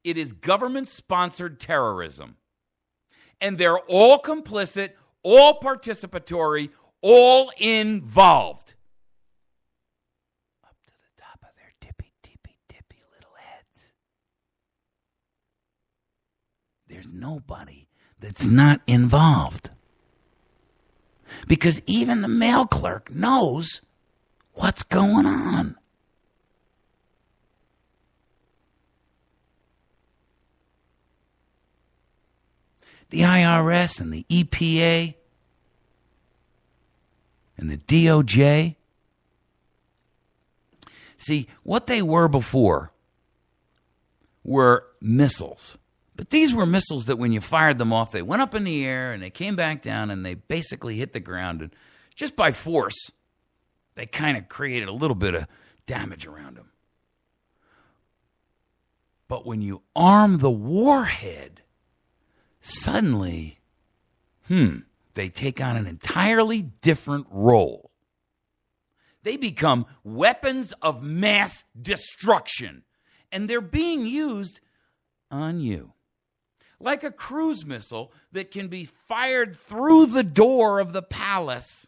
S3: It is government-sponsored terrorism. And they're all complicit, all participatory, all involved. There's nobody that's not involved. Because even the mail clerk knows what's going on. The IRS and the EPA and the DOJ. See, what they were before were missiles. But these were missiles that when you fired them off, they went up in the air and they came back down and they basically hit the ground. And just by force, they kind of created a little bit of damage around them. But when you arm the warhead, suddenly, they take on an entirely different role. They become weapons of mass destruction. And they're being used on you. Like a cruise missile that can be fired through the door of the palace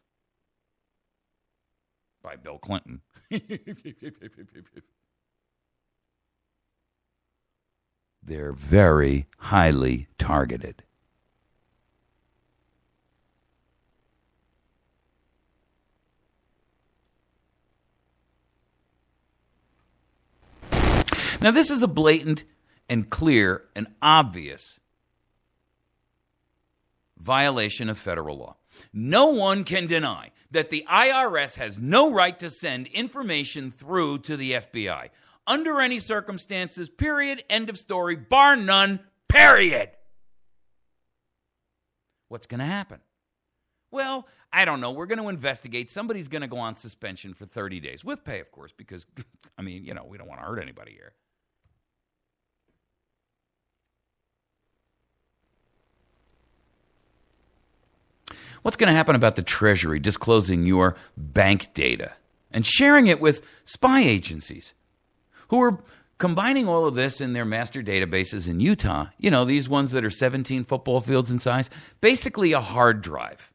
S3: by Bill Clinton. They're very highly targeted. Now, this is a blatant and clear and obvious violation of federal law. No one can deny that the IRS has no right to send information through to the FBI under any circumstances, period, end of story, bar none, period. What's going to happen? Well, I don't know. We're going to investigate. Somebody's going to go on suspension for 30 days with pay, of course, because, we don't want to hurt anybody here. What's going to happen about the Treasury disclosing your bank data and sharing it with spy agencies who are combining all of this in their master databases in Utah? These ones that are 17 football fields in size, basically a hard drive.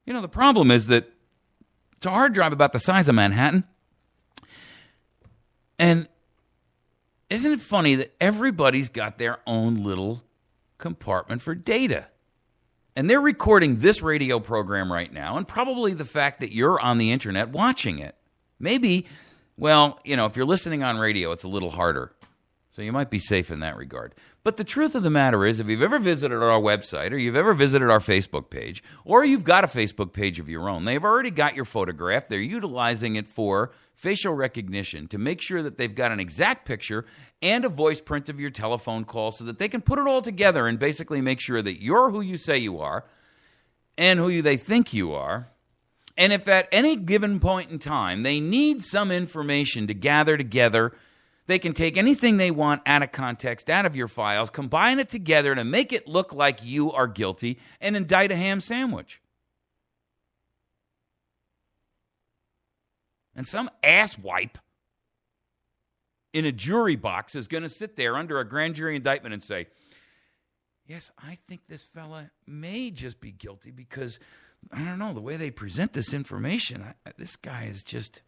S3: The problem is that it's a hard drive about the size of Manhattan. And isn't it funny that everybody's got their own little compartment for data? And they're recording this radio program right now, and probably the fact that you're on the internet watching it. Maybe, if you're listening on radio, it's a little harder. So you might be safe in that regard. But the truth of the matter is, if you've ever visited our website or you've ever visited our Facebook page, or you've got a Facebook page of your own, they've already got your photograph. They're utilizing it for facial recognition to make sure that they've got an exact picture and a voice print of your telephone call so that they can put it all together and basically make sure that you're who you say you are and who they think you are. And if at any given point in time they need some information to gather together, they can take anything they want out of context, out of your files, combine it together to make it look like you are guilty, and indict a ham sandwich. And some asswipe in a jury box is going to sit there under a grand jury indictment and say, yes, I think this fella may just be guilty because, I don't know, the way they present this information, this guy is just...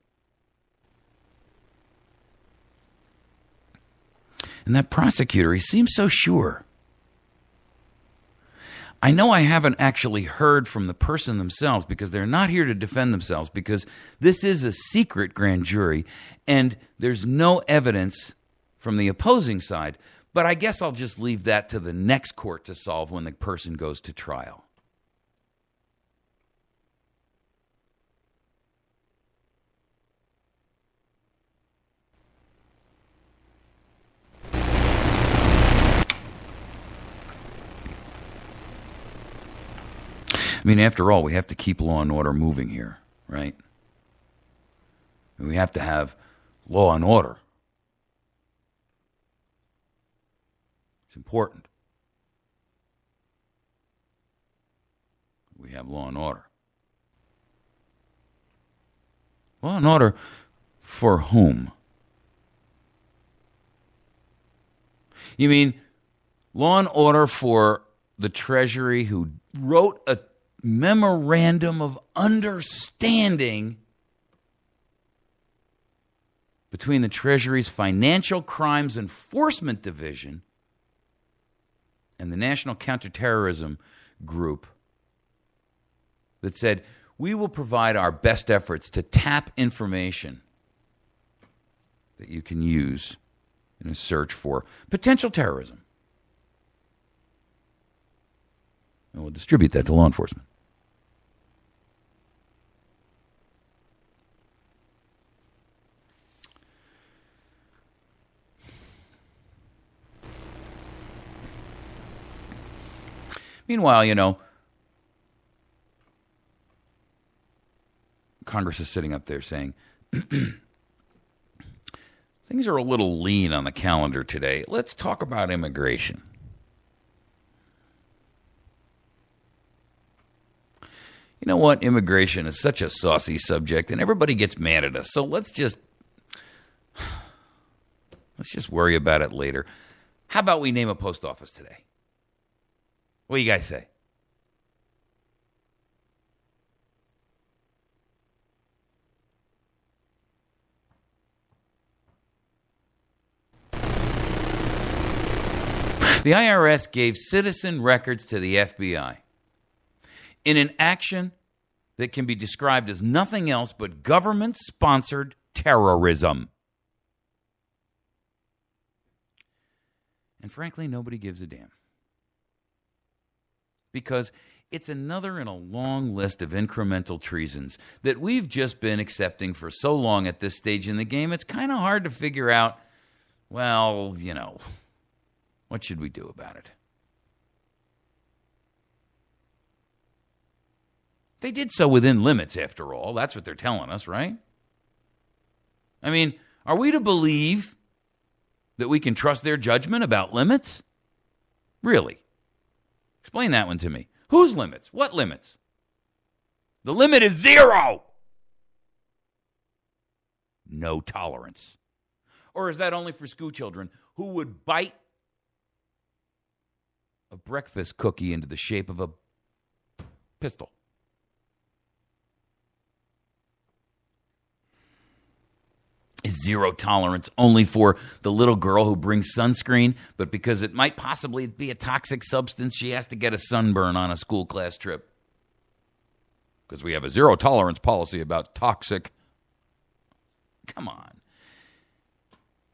S3: And that prosecutor, he seems so sure. I know I haven't actually heard from the person themselves because they're not here to defend themselves because this is a secret grand jury and there's no evidence from the opposing side. But I guess I'll just leave that to the next court to solve when the person goes to trial. I mean, after all, we have to keep law and order moving here, right? We have to have law and order. It's important. We have law and order. Law and order for whom? You mean law and order for the Treasury who wrote a memorandum of understanding between the Treasury's Financial Crimes Enforcement Division and the National Counterterrorism Group that said, we will provide our best efforts to tap information that you can use in a search for potential terrorism. And we'll distribute that to law enforcement. Meanwhile, you know, Congress is sitting up there saying, things are a little lean on the calendar today. Let's talk about immigration. You know what? Immigration is such a saucy subject, and everybody gets mad at us. So let's just worry about it later. How about we name a post office today? What do you guys say? The IRS gave citizen records to the FBI in an action that can be described as nothing else but government-sponsored terrorism. And frankly, nobody gives a damn. Because it's another in a long list of incremental treasons that we've just been accepting for so long at this stage in the game, it's kind of hard to figure out, well, you know, what should we do about it? They did so within limits, after all. That's what they're telling us, right? I mean, are we to believe that we can trust their judgment about limits? Really? Explain that one to me. Whose limits? What limits? The limit is 0. No tolerance. Or is that only for school children who would bite a breakfast cookie into the shape of a pistol? Is 0 tolerance only for the little girl who brings sunscreen, but because it might possibly be a toxic substance, she has to get a sunburn on a school class trip? Because we have a 0 tolerance policy about toxic. Come on.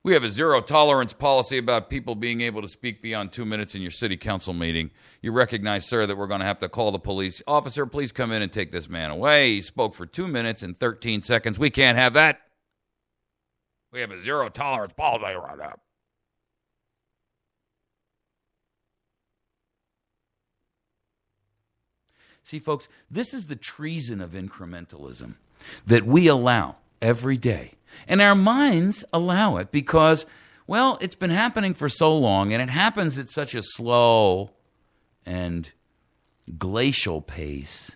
S3: We have a zero-tolerance policy about people being able to speak beyond 2 minutes in your city council meeting. You recognize, sir, that we're going to have to call the police. Officer, please come in and take this man away. He spoke for 2 minutes and 13 seconds. We can't have that. We have a zero-tolerance policy right now. See, folks, this is the treason of incrementalism that we allow every day. And our minds allow it because, well, it's been happening for so long, and it happens at such a slow and glacial pace.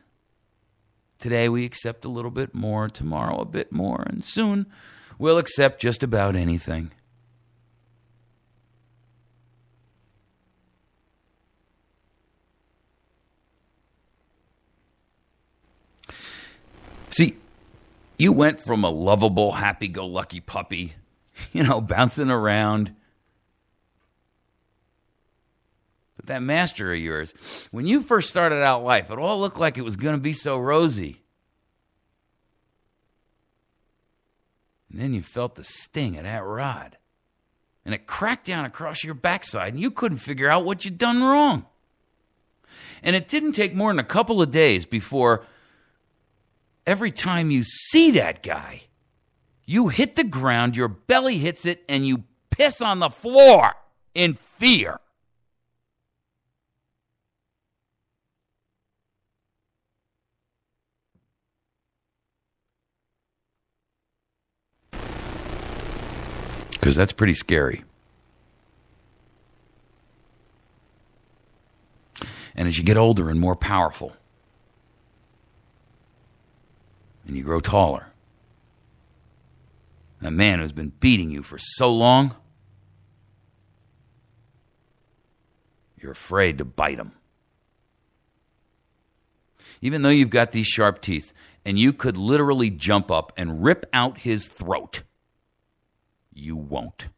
S3: Today we accept a little bit more, tomorrow a bit more, and soon we'll accept just about anything. See, you went from a lovable, happy-go-lucky puppy, bouncing around. But that master of yours, when you first started out life, it all looked like it was going to be so rosy. And then you felt the sting of that rod. And it cracked down across your backside, and you couldn't figure out what you'd done wrong. And it didn't take more than a couple of days before every time you see that guy, you hit the ground, your belly hits it, and you piss on the floor in fear. Because that's pretty scary. And as you get older and more powerful, and you grow taller, that man who's been beating you for so long, you're afraid to bite him. Even though you've got these sharp teeth, and you could literally jump up and rip out his throat, you won't.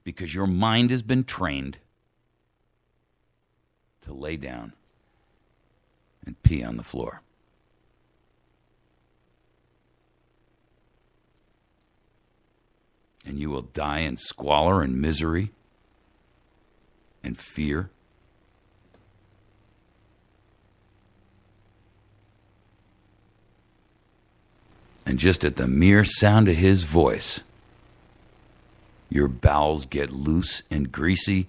S3: Because your mind has been trained to lay down and pee on the floor. And you will die in squalor and misery and fear. And just at the mere sound of his voice, your bowels get loose and greasy,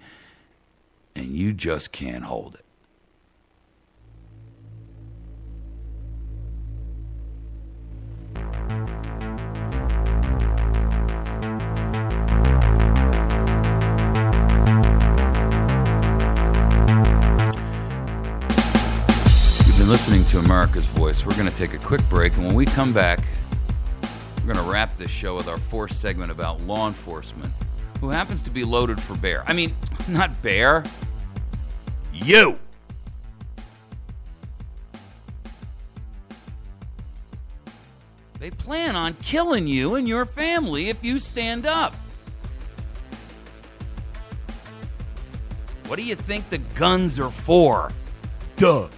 S3: and you just can't hold it. Listening to America's Voice. We're going to take a quick break, and when we come back, we're going to wrap this show with our fourth segment about law enforcement, who happens to be loaded for bear. I mean, not bear. You! They plan on killing you and your family if you stand up. What do you think the guns are for? Duh.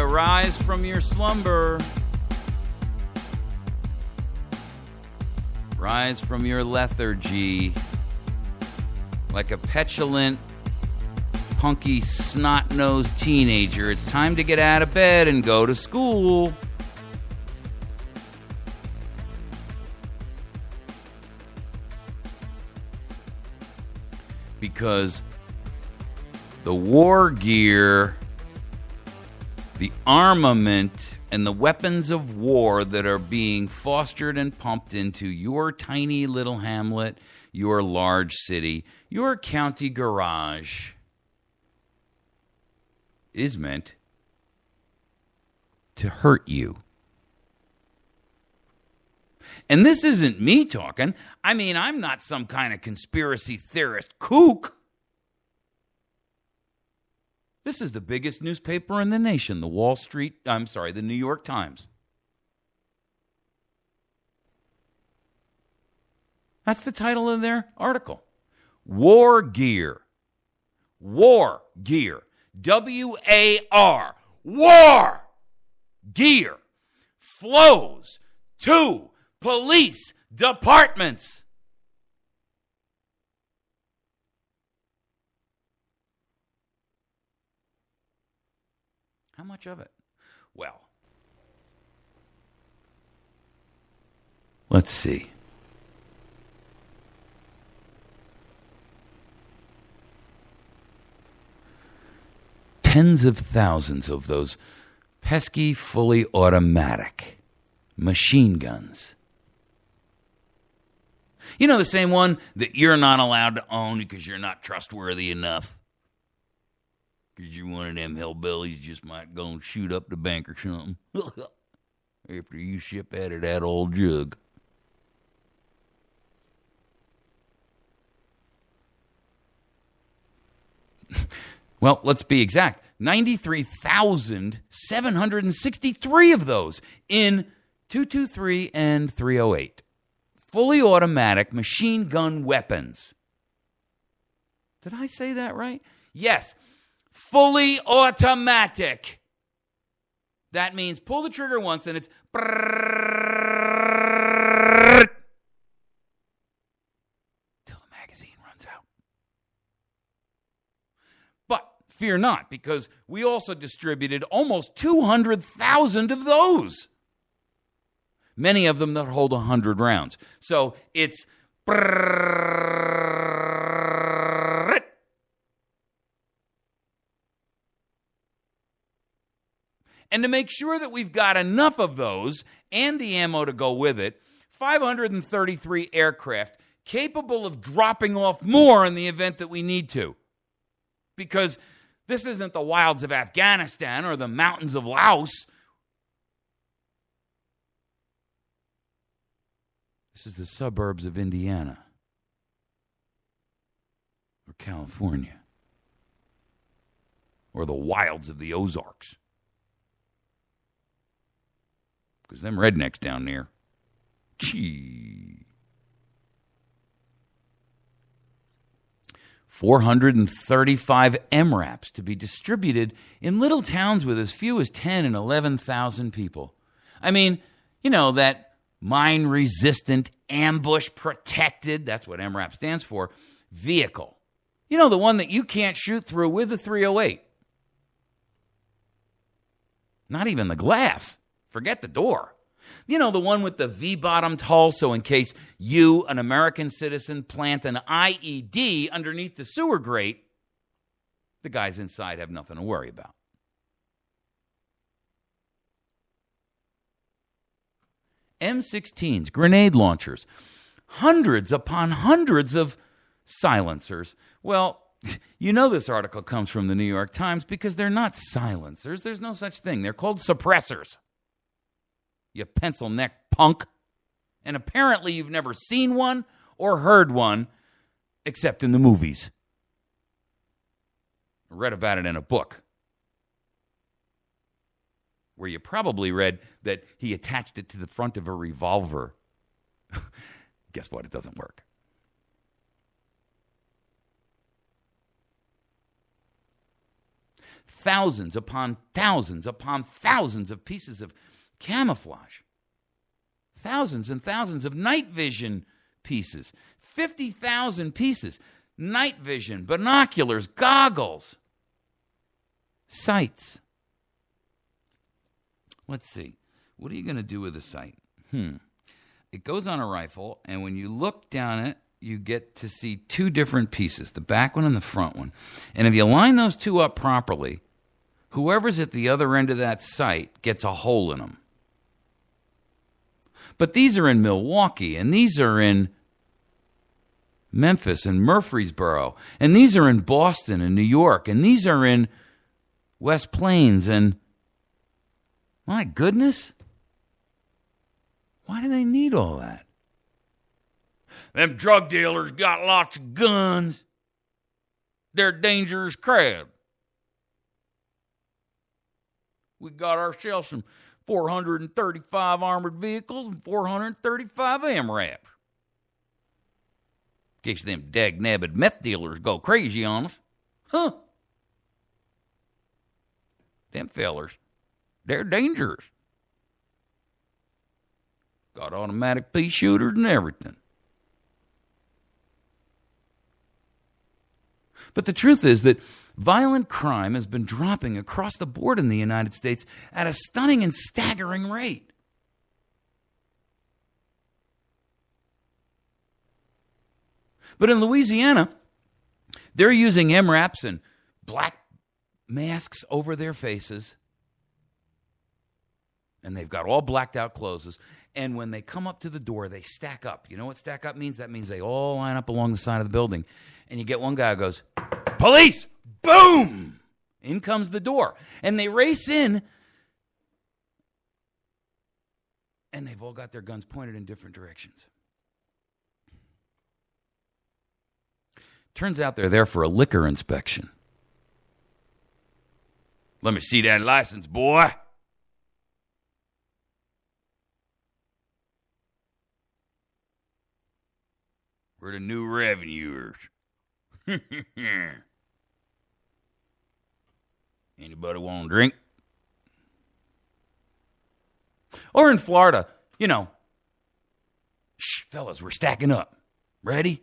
S3: Rise from your slumber. Rise from your lethargy. Like a petulant, punky, snot-nosed teenager, it's time to get out of bed and go to school. Because the war gear, the armament, and the weapons of war that are being fostered and pumped into your tiny little hamlet, your large city, your county garage is meant to hurt you. And this isn't me talking. I mean, I'm not some kind of conspiracy theorist kook. This is the biggest newspaper in the nation, the New York Times. That's the title of their article. War gear. War gear. W-A-R. War gear flows to police departments. How much of it? Well, let's see. Tens of thousands of those pesky, fully automatic machine guns. You know, the same one that you're not allowed to own because you're not trustworthy enough. Because you're one of them hillbillies just might go and shoot up the bank or something. After you ship out of that old jug. Well, let's be exact. 93,763 of those in 223 and 308. Fully automatic machine gun weapons. Did I say that right? Yes. Fully automatic. That means pull the trigger once and it's till the magazine runs out. But fear not, because we also distributed almost 200,000 of those. Many of them that hold 100 rounds. So it's and to make sure that we've got enough of those and the ammo to go with it, 533 aircraft capable of dropping off more in the event that we need to. Because this isn't the wilds of Afghanistan or the mountains of Laos. This is the suburbs of Indiana or California or the wilds of the Ozarks. Because them rednecks down there, gee. 435 MRAPs to be distributed in little towns with as few as 10 and 11,000 people. I mean, you know, that mine-resistant, ambush-protected, that's what MRAP stands for, vehicle. You know, the one that you can't shoot through with the 308. Not even the glass. Forget the door. You know, the one with the V-bottomed hull, so in case you, an American citizen, plant an IED underneath the sewer grate, the guys inside have nothing to worry about. M16s, grenade launchers, hundreds upon hundreds of silencers. Well, you know this article comes from the New York Times because they're not silencers. There's no such thing. They're called suppressors. You pencil neck punk. And apparently you've never seen one or heard one except in the movies. I read about it in a book where you probably read that he attached it to the front of a revolver. Guess what? It doesn't work. Thousands upon thousands upon thousands of pieces of camouflage. Thousands and thousands of night vision pieces. 50,000 pieces. Night vision, binoculars, goggles, sights. Let's see. What are you going to do with a sight? It goes on a rifle, and when you look down it, you get to see two different pieces, the back one and the front one. And if you line those two up properly, whoever's at the other end of that sight gets a hole in them. But these are in Milwaukee, and these are in Memphis and Murfreesboro. And these are in Boston and New York. And these are in West Plains. And my goodness, why do they need all that? Them drug dealers got lots of guns. They're dangerous crowd. We got ourselves some 435 armored vehicles and 435 MRAPs. In case them dag-nabbed meth dealers go crazy on us. Huh. Them fellers, they're dangerous. Got automatic pea shooters and everything. But the truth is that violent crime has been dropping across the board in the United States at a stunning and staggering rate. But in Louisiana, they're using MRAPs and black masks over their faces. And they've got all blacked out clothes. And when they come up to the door, they stack up. You know what stack up means? That means they all line up along the side of the building. And you get one guy who goes, "Police!" Boom! In comes the door. And they race in. And they've all got their guns pointed in different directions. Turns out they're there for a liquor inspection. Let me see that license, boy. We're the new revenuers. Anybody want a drink? Or in Florida, shh, fellas, we're stacking up. Ready?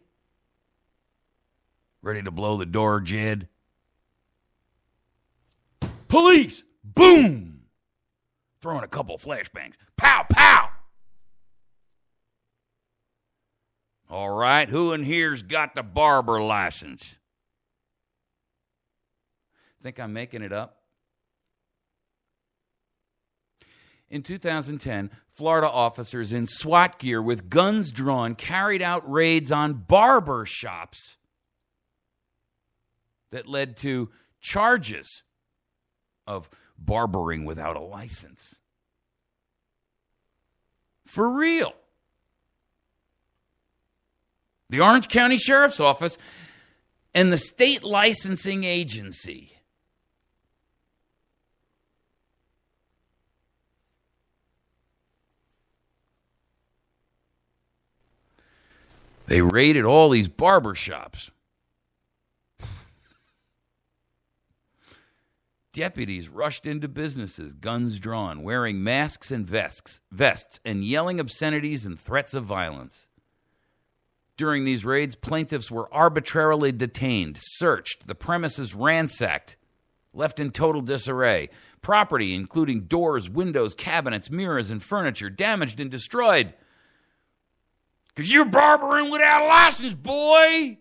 S3: Ready to blow the door, Jed? Police! Boom! Throwing a couple flashbangs. Pow, pow! All right, who in here's got the barber license? Think I'm making it up? In 2010, Florida officers in SWAT gear with guns drawn carried out raids on barber shops that led to charges of barbering without a license. For real. The Orange County Sheriff's Office and the state licensing agency they raided all these barber shops. Deputies rushed into businesses, guns drawn, wearing masks and vests, and yelling obscenities and threats of violence. During these raids, plaintiffs were arbitrarily detained, searched, the premises ransacked, left in total disarray. Property, including doors, windows, cabinets, mirrors, and furniture, damaged and destroyed. 'Cause you're barbering without a license, boy!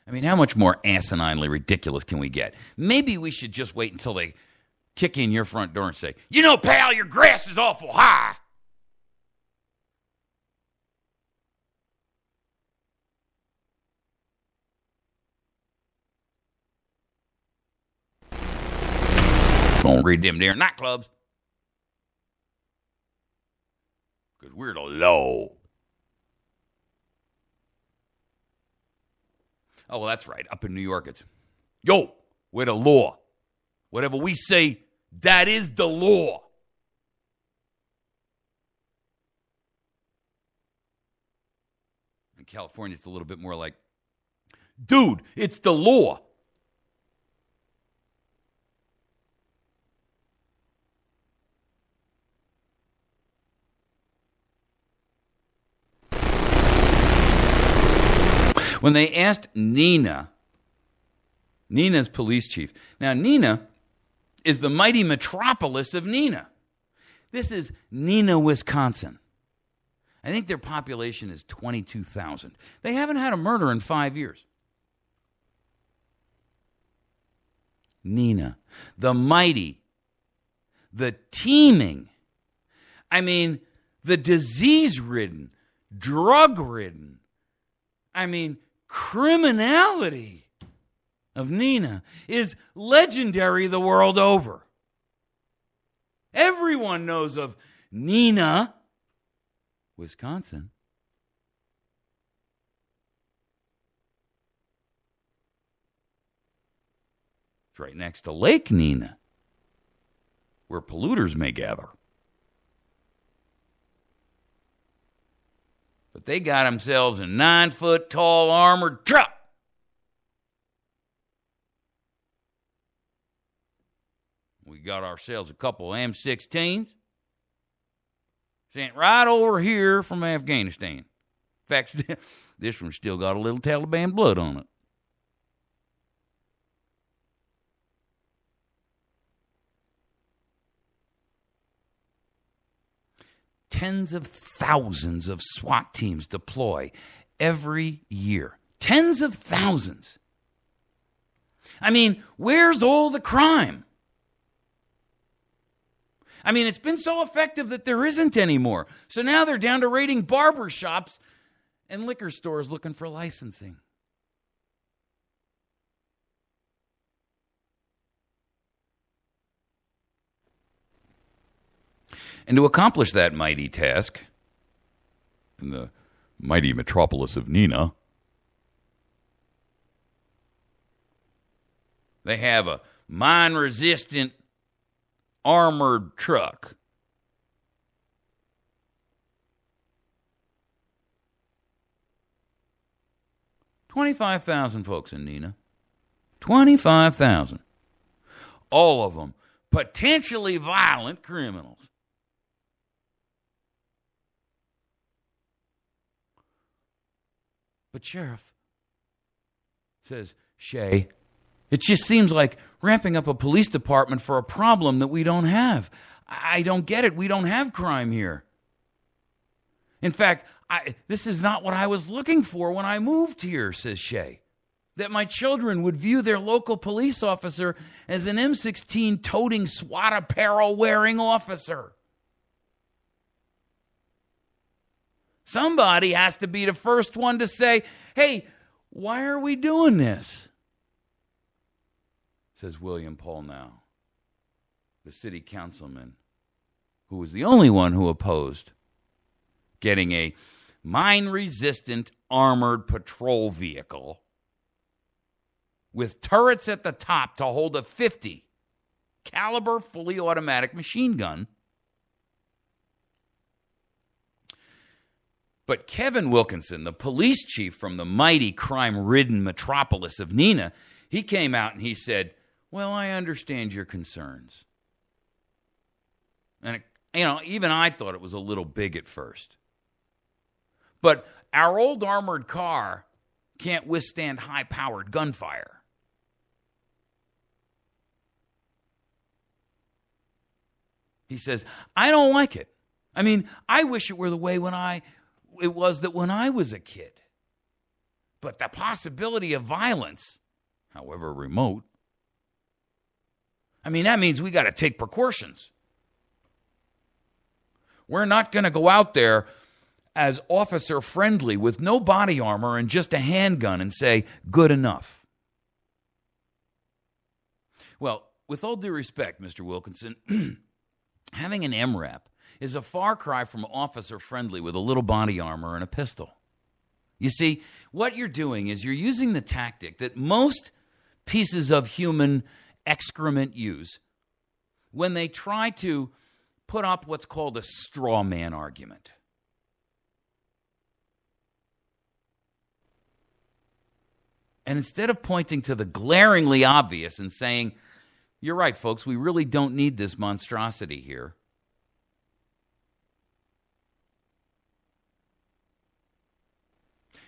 S3: I mean, how much more asininely ridiculous can we get? Maybe we should just wait until they kick in your front door and say, pal, your grass is awful high. Gonna read them there nightclubs. Because we're the law. Oh, well, that's right. Up in New York, it's, we're the law. Whatever we say, that is the law. In California, it's a little bit more like, dude, it's the law. When they asked Nina's police chief. Now, Nina is the mighty metropolis of Nina. This is Nina, Wisconsin. I think their population is 22,000. They haven't had a murder in 5 years. Nina, the mighty the teeming, I mean, the disease-ridden, drug-ridden, I mean, criminality of Neenah is legendary the world over. Everyone knows of Neenah, Wisconsin. It's right next to Lake Neenah, where polluters may gather. But they got themselves a 9-foot-tall armored truck. We got ourselves a couple of M16s. Sent right over here from Afghanistan. In fact, this one's still got a little Taliban blood on it. Tens of thousands of SWAT teams deploy every year. Tens of thousands. I mean, where's all the crime? I mean, it's been so effective that there isn't anymore. So now they're down to raiding barber shops and liquor stores looking for licensing. And to accomplish that mighty task, in the mighty metropolis of Neenah, they have a mine-resistant armored truck. $25,000 folks in Neenah. 25,000. All of them potentially violent criminals. But Sheriff, says Shay, it just seems like ramping up a police department for a problem that we don't have. I don't get it. We don't have crime here. In fact, this is not what I was looking for when I moved here, says Shay. That my children would view their local police officer as an M16 toting SWAT apparel wearing officer. Somebody has to be the first one to say, hey, why are we doing this? Says William Pollnow, the city councilman, who was the only one who opposed getting a mine-resistant armored patrol vehicle with turrets at the top to hold a .50 caliber fully automatic machine gun. But Kevin Wilkinson, the police chief from the mighty crime-ridden metropolis of Neenah, he came out and he said, well, I understand your concerns. And, even I thought it was a little big at first. But our old armored car can't withstand high-powered gunfire. He says, I don't like it. I mean, I wish it were the way it was when I was a kid. But the possibility of violence, however remote, I mean, that means we got to take precautions. We're not going to go out there as officer friendly with no body armor and just a handgun and say, good enough. Well, with all due respect, Mr. Wilkinson, having an MRAP is a far cry from officer friendly with a little body armor and a pistol. You see, what you're doing is you're using the tactic that most pieces of human excrement use when they try to put up what's called a straw man argument. And instead of pointing to the glaringly obvious and saying, you're right, folks, we really don't need this monstrosity here,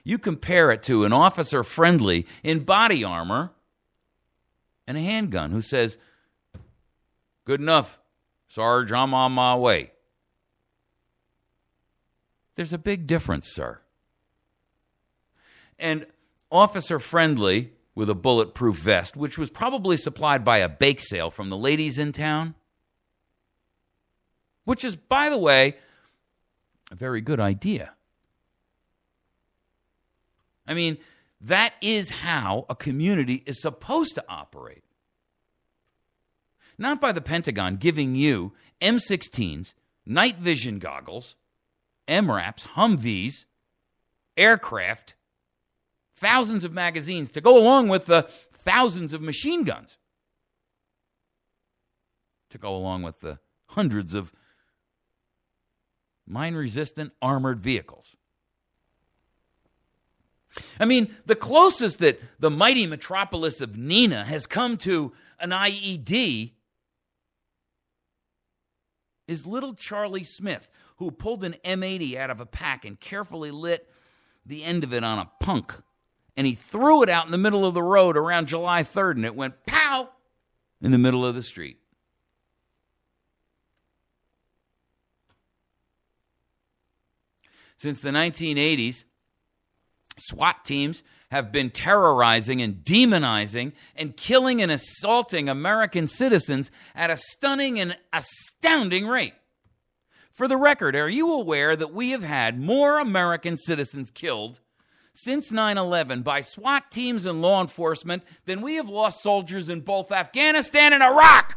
S3: you compare it to an officer friendly in body armor and a handgun who says, good enough, Sarge, I'm on my way. There's a big difference, sir. And officer friendly with a bulletproof vest, which was probably supplied by a bake sale from the ladies in town, which is, by the way, a very good idea. I mean, that is how a community is supposed to operate. Not by the Pentagon giving you M16s, night vision goggles, MRAPs, Humvees, aircraft, thousands of magazines to go along with the thousands of machine guns, to go along with the hundreds of mine-resistant armored vehicles. I mean, the closest that the mighty metropolis of Neenah has come to an IED is little Charlie Smith, who pulled an M80 out of a pack and carefully lit the end of it on a punk. And he threw it out in the middle of the road around July 3rd, and it went pow in the middle of the street. Since the 1980s, SWAT teams have been terrorizing and demonizing and killing and assaulting American citizens at a stunning and astounding rate. For the record, are you aware that we have had more American citizens killed since 9/11 by SWAT teams and law enforcement than we have lost soldiers in both Afghanistan and Iraq?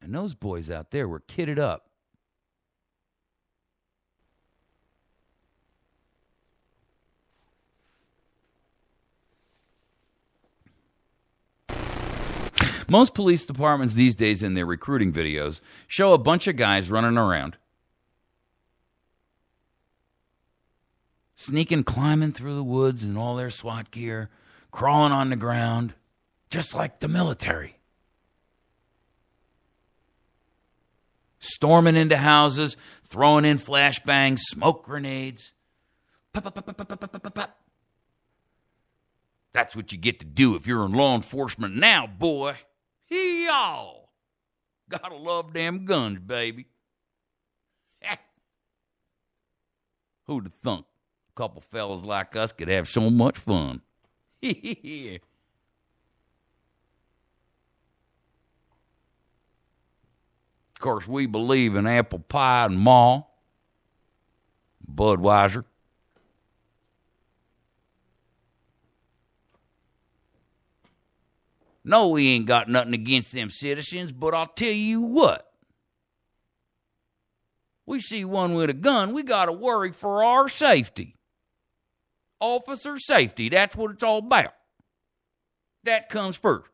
S3: And those boys out there were kitted up. Most police departments these days in their recruiting videos show a bunch of guys running around, sneaking, climbing through the woods in all their SWAT gear, crawling on the ground, just like the military. Storming into houses, throwing in flashbangs, smoke grenades. Pop, pop, pop, pop, pop, pop, pop, pop. That's what you get to do if you're in law enforcement now, boy. Hee-yaw! Gotta love them guns, baby. Who'd have thunk a couple fellas like us could have so much fun? Of course, we believe in apple pie and mall, Budweiser. No, we ain't got nothing against them citizens, but I'll tell you what. We see one with a gun, we got to worry for our safety. Officer safety, that's what it's all about. That comes first.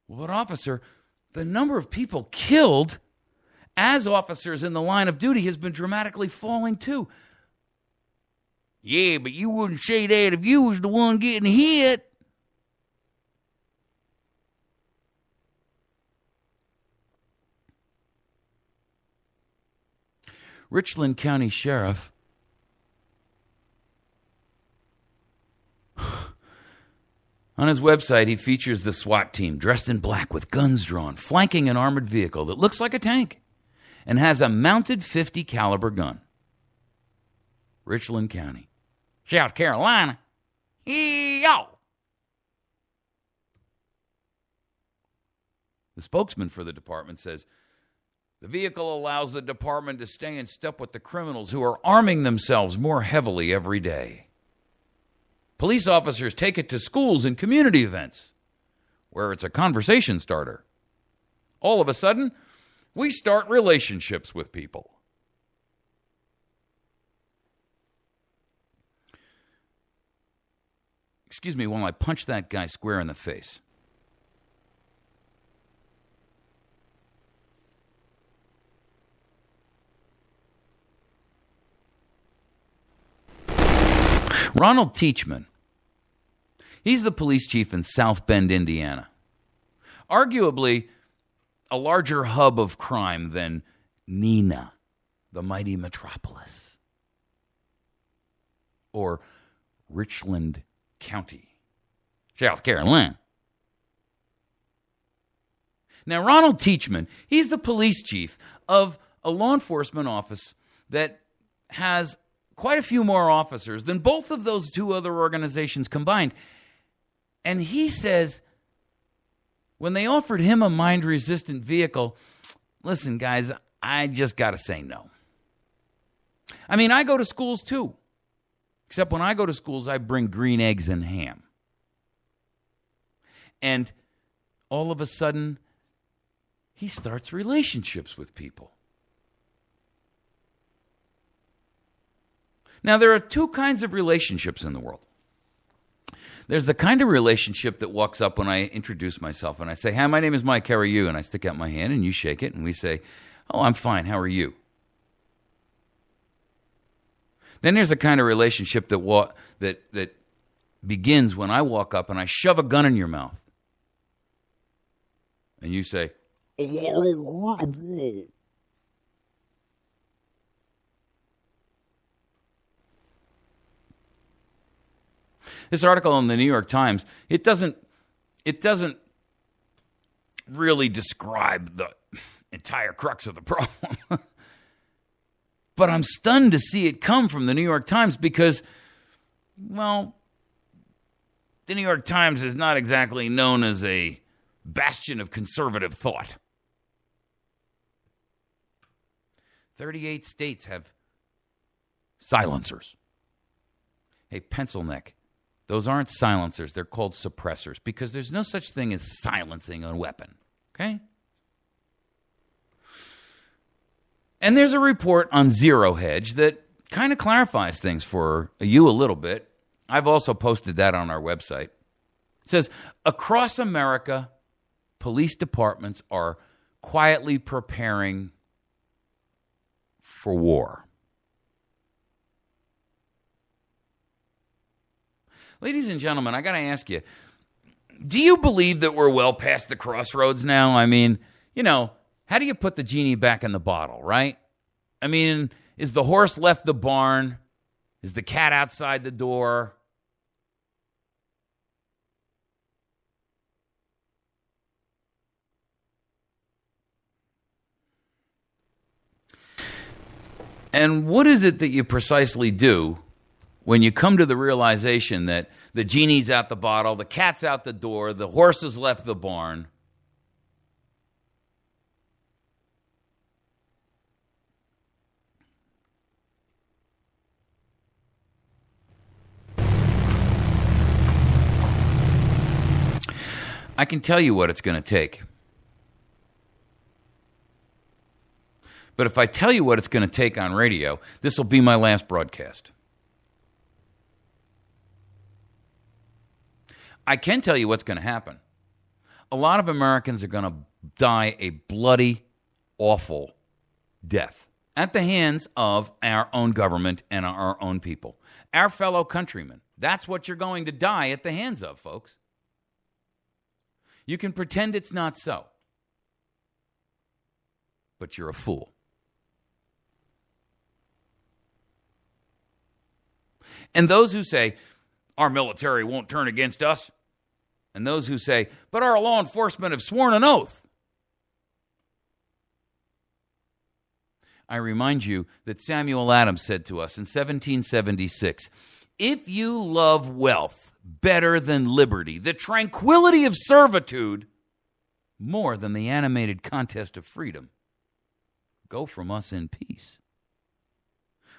S3: Well, but officer, the number of people killed as officers in the line of duty has been dramatically falling too. Yeah, but you wouldn't say that if you was the one getting hit. Richland County Sheriff on his website, he features the SWAT team dressed in black with guns drawn, flanking an armored vehicle that looks like a tank and has a mounted .50 caliber gun. Richland County, South Carolina. Yo! The spokesman for the department says, the vehicle allows the department to stay in step with the criminals who are arming themselves more heavily every day. Police officers take it to schools and community events where it's a conversation starter. All of a sudden, we start relationships with people. Excuse me while I punch that guy square in the face. Ronald Teachman, he's the police chief in South Bend, Indiana. Arguably a larger hub of crime than Neenah, the mighty metropolis, or Richland County, South Carolina. Now, Ronald Teachman, he's the police chief of a law enforcement office that has quite a few more officers than both of those two other organizations combined. And he says, when they offered him a mind-resistant vehicle, listen, guys, I just got to say no. I mean, I go to schools too. Except when I go to schools, I bring green eggs and ham. And all of a sudden, he starts relationships with people. Now, there are two kinds of relationships in the world. There's the kind of relationship that walks up when I introduce myself and I say, hi, my name is Mike, how are you? And I stick out my hand and you shake it and we say, oh, I'm fine, how are you? Then there's a kind of relationship that begins when I walk up and I shove a gun in your mouth. And you say, this article in the New York Times, it doesn't really describe the entire crux of the problem. But I'm stunned to see it come from the New York Times because, well, the New York Times is not exactly known as a bastion of conservative thought. 38 states have silencers. Hey, pencil neck, those aren't silencers. They're called suppressors because there's no such thing as silencing a weapon, okay? And there's a report on Zero Hedge that kind of clarifies things for you a little bit. I've also posted that on our website. It says, across America, police departments are quietly preparing for war. Ladies and gentlemen, I got to ask you, do you believe that we're well past the crossroads now? I mean, you know, how do you put the genie back in the bottle, right? I mean, is the horse left the barn? Is the cat outside the door? And what is it that you precisely do when you come to the realization that the genie's out the bottle, the cat's out the door, the horse has left the barn? I can tell you what it's going to take. But if I tell you what it's going to take on radio, this will be my last broadcast. I can tell you what's going to happen. A lot of Americans are going to die a bloody, awful death at the hands of our own government and our own people. Our fellow countrymen. That's what you're going to die at the hands of, folks. You can pretend it's not so. But you're a fool. And those who say, our military won't turn against us, and those who say, but our law enforcement have sworn an oath. I remind you that Samuel Adams said to us in 1776, if you love wealth better than liberty, the tranquility of servitude more than the animated contest of freedom, go from us in peace.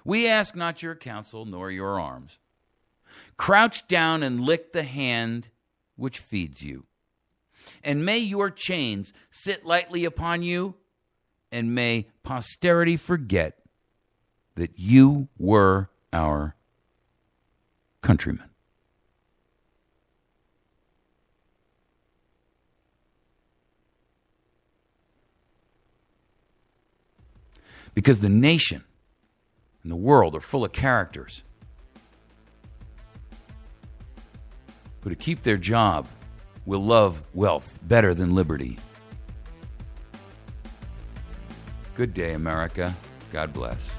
S3: We ask not your counsel nor your arms. Crouch down and lick the hand which feeds you. And may your chains sit lightly upon you, and may posterity forget that you were our countrymen. Because the nation and the world are full of characters who, to keep their job, will love wealth better than liberty. Good day, America. God bless.